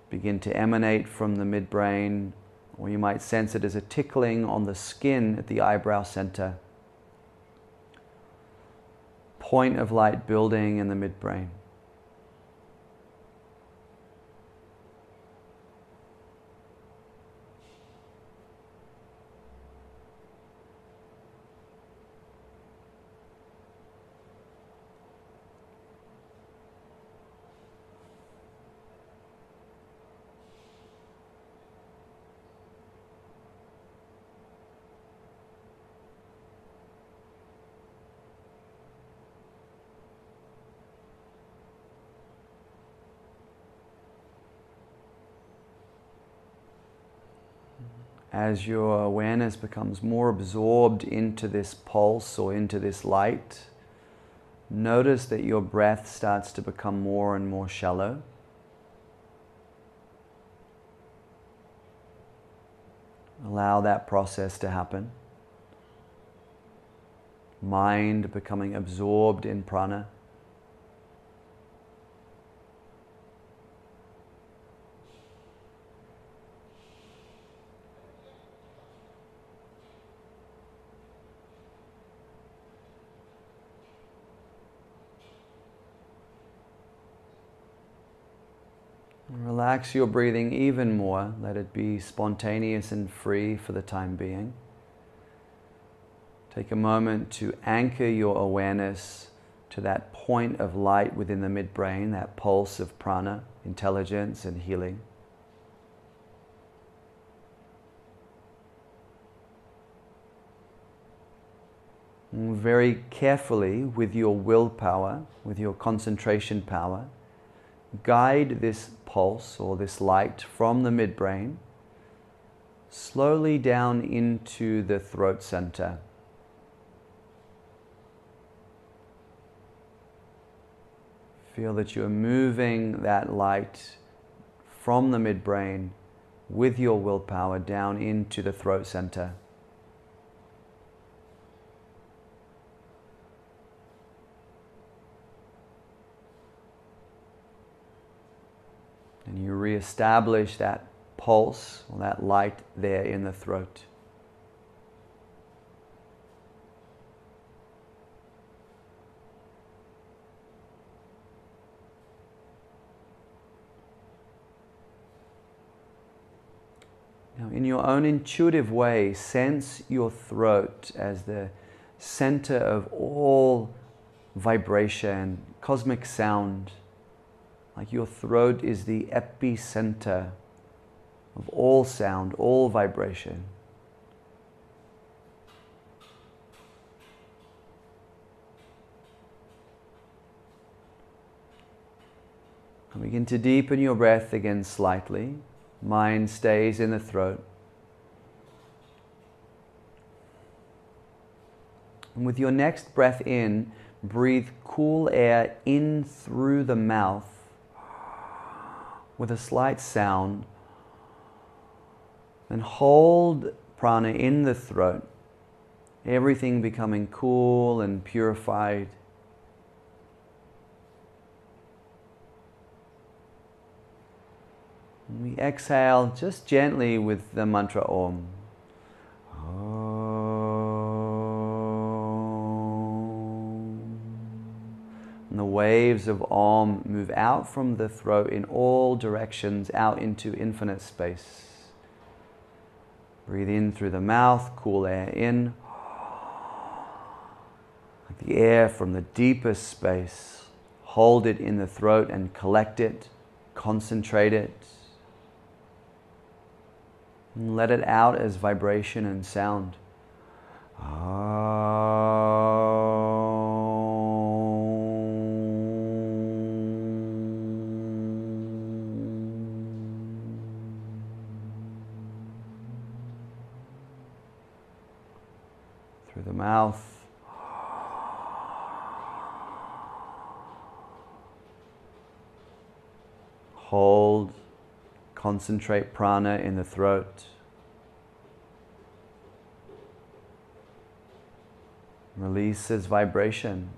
begin to emanate from the midbrain, or you might sense it as a tickling on the skin at the eyebrow center. Point of light building in the midbrain. As your awareness becomes more absorbed into this pulse or into this light, notice that your breath starts to become more and more shallow. Allow that process to happen. Mind becoming absorbed in prana. Relax your breathing even more. Let it be spontaneous and free for the time being. Take a moment to anchor your awareness to that point of light within the midbrain, that pulse of prana, intelligence and healing. And very carefully, with your willpower, with your concentration power, guide this pulse or this light from the midbrain slowly down into the throat center. Feel that you're moving that light from the midbrain with your willpower down into the throat center. And you reestablish that pulse or that light there in the throat. Now, in your own intuitive way, sense your throat as the center of all vibration, cosmic sound. Like your throat is the epicenter of all sound, all vibration. And begin to deepen your breath again slightly. Mind stays in the throat. And with your next breath in, breathe cool air in through the mouth with a slight sound, and hold prana in the throat, everything becoming cool and purified. And we exhale just gently with the mantra Om. And the waves of Om move out from the throat in all directions, out into infinite space. Breathe in through the mouth, cool air in. Like the air from the deepest space. Hold it in the throat and collect it, concentrate it. And let it out as vibration and sound. Through the mouth. Hold, concentrate prana in the throat. Release as vibration.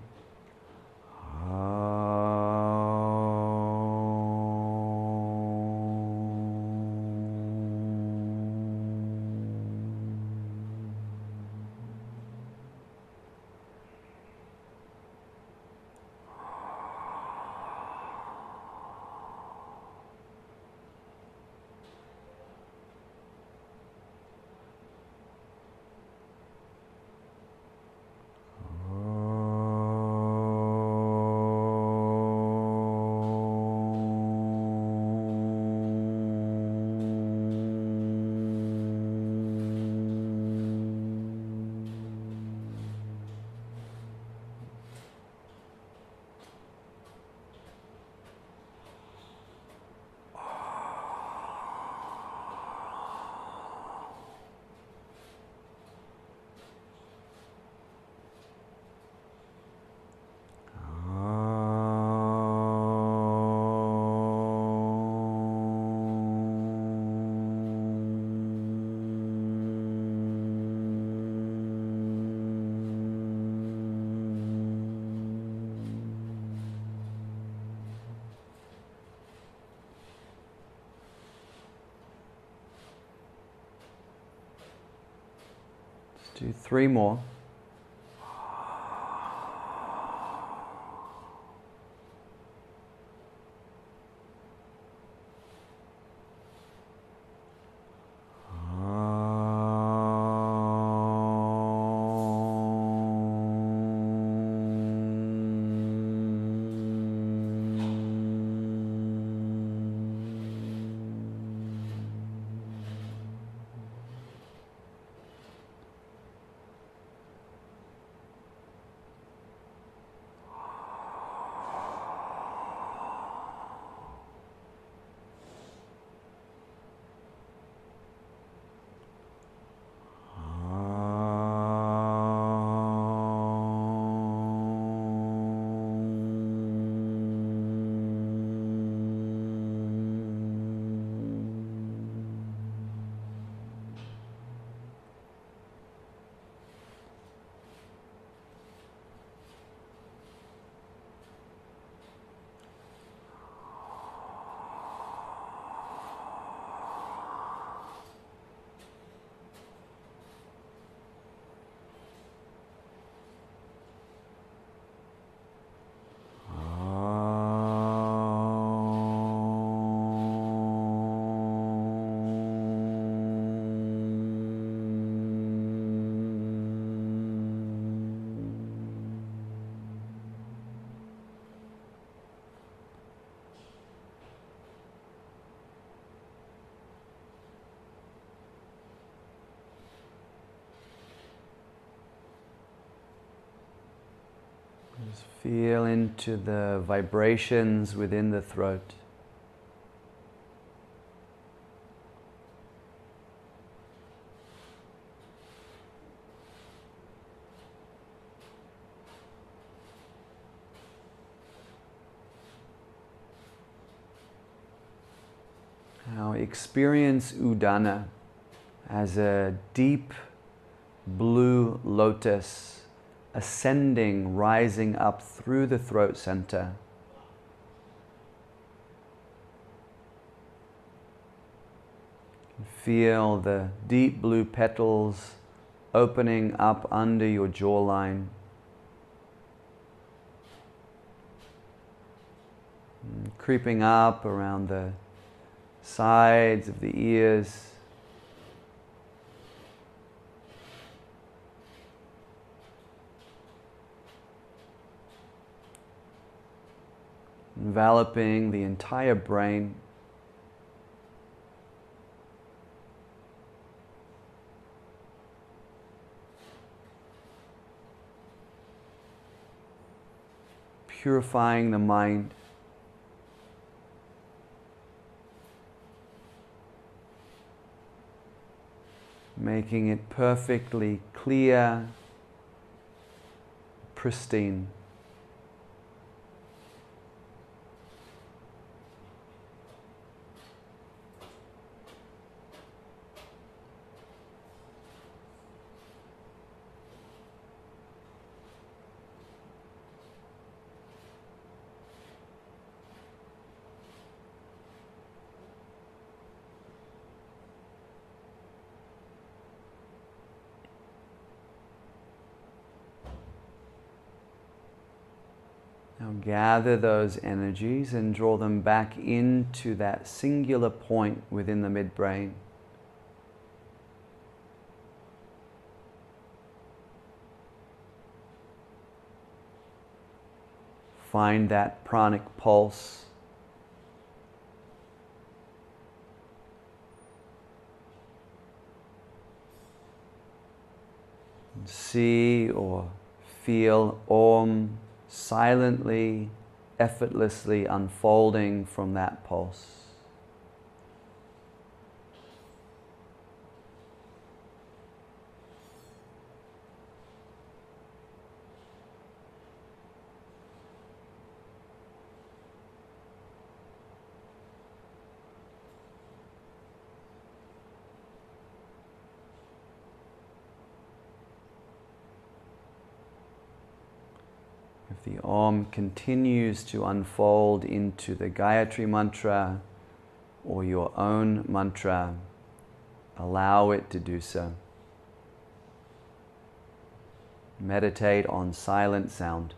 Do 3 more. Just feel into the vibrations within the throat. Now experience Udana as a deep blue lotus ascending, rising up through the throat center. Feel the deep blue petals opening up under your jawline. Creeping up around the sides of the ears. Enveloping the entire brain. Purifying the mind. Making it perfectly clear, pristine. Now gather those energies and draw them back into that singular point within the midbrain. Find that pranic pulse. And see or feel Om silently, effortlessly unfolding from that pulse. If the Om continues to unfold into the Gayatri Mantra or your own mantra, allow it to do so. Meditate on silent sound.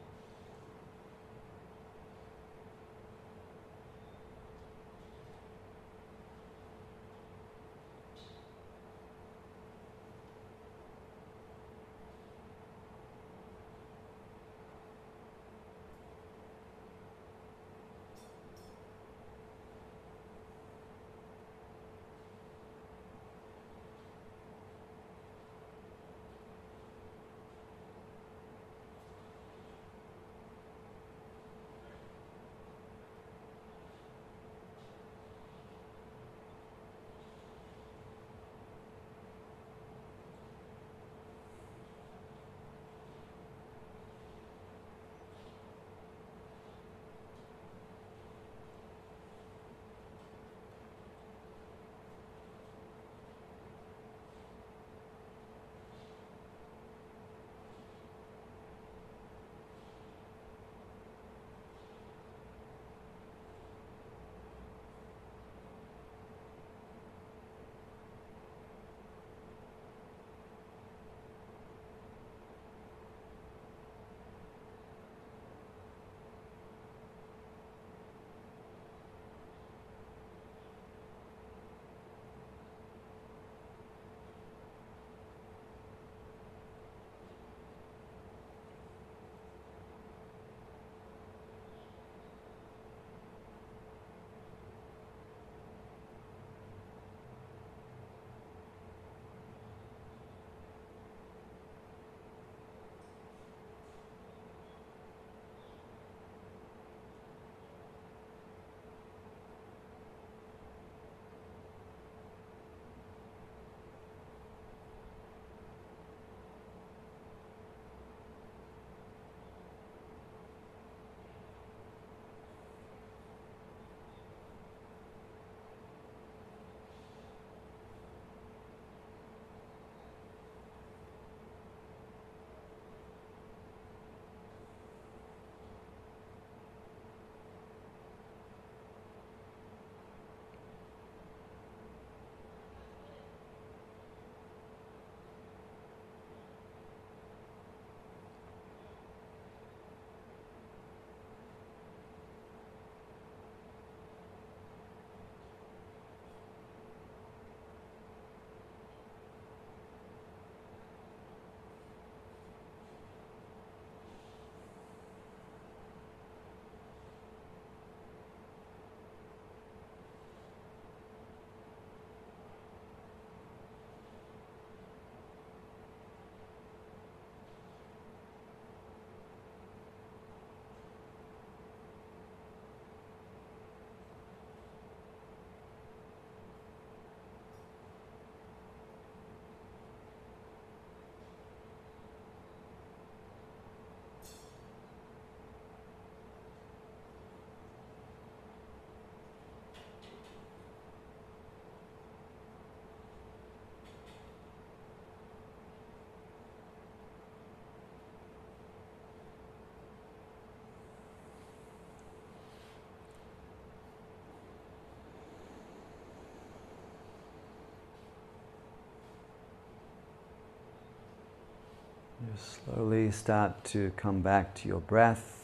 You slowly start to come back to your breath.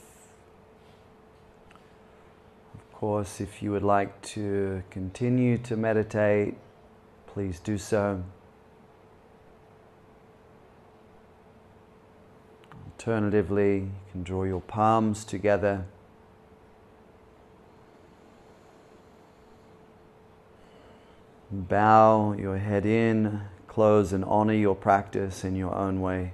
course, if you would like to continue to meditate, please do so. Alternatively, you can draw your palms together. Bow your head in, close and honor your practice in your own way.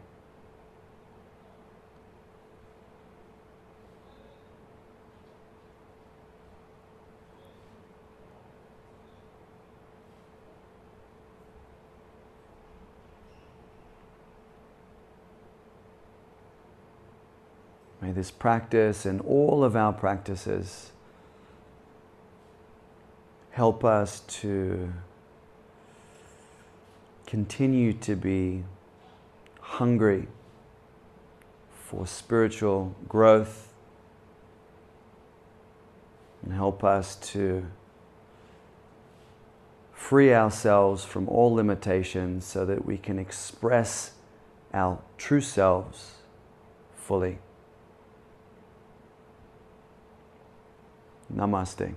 May this practice and all of our practices help us to continue to be hungry for spiritual growth and help us to free ourselves from all limitations so that we can express our true selves fully. Namaste.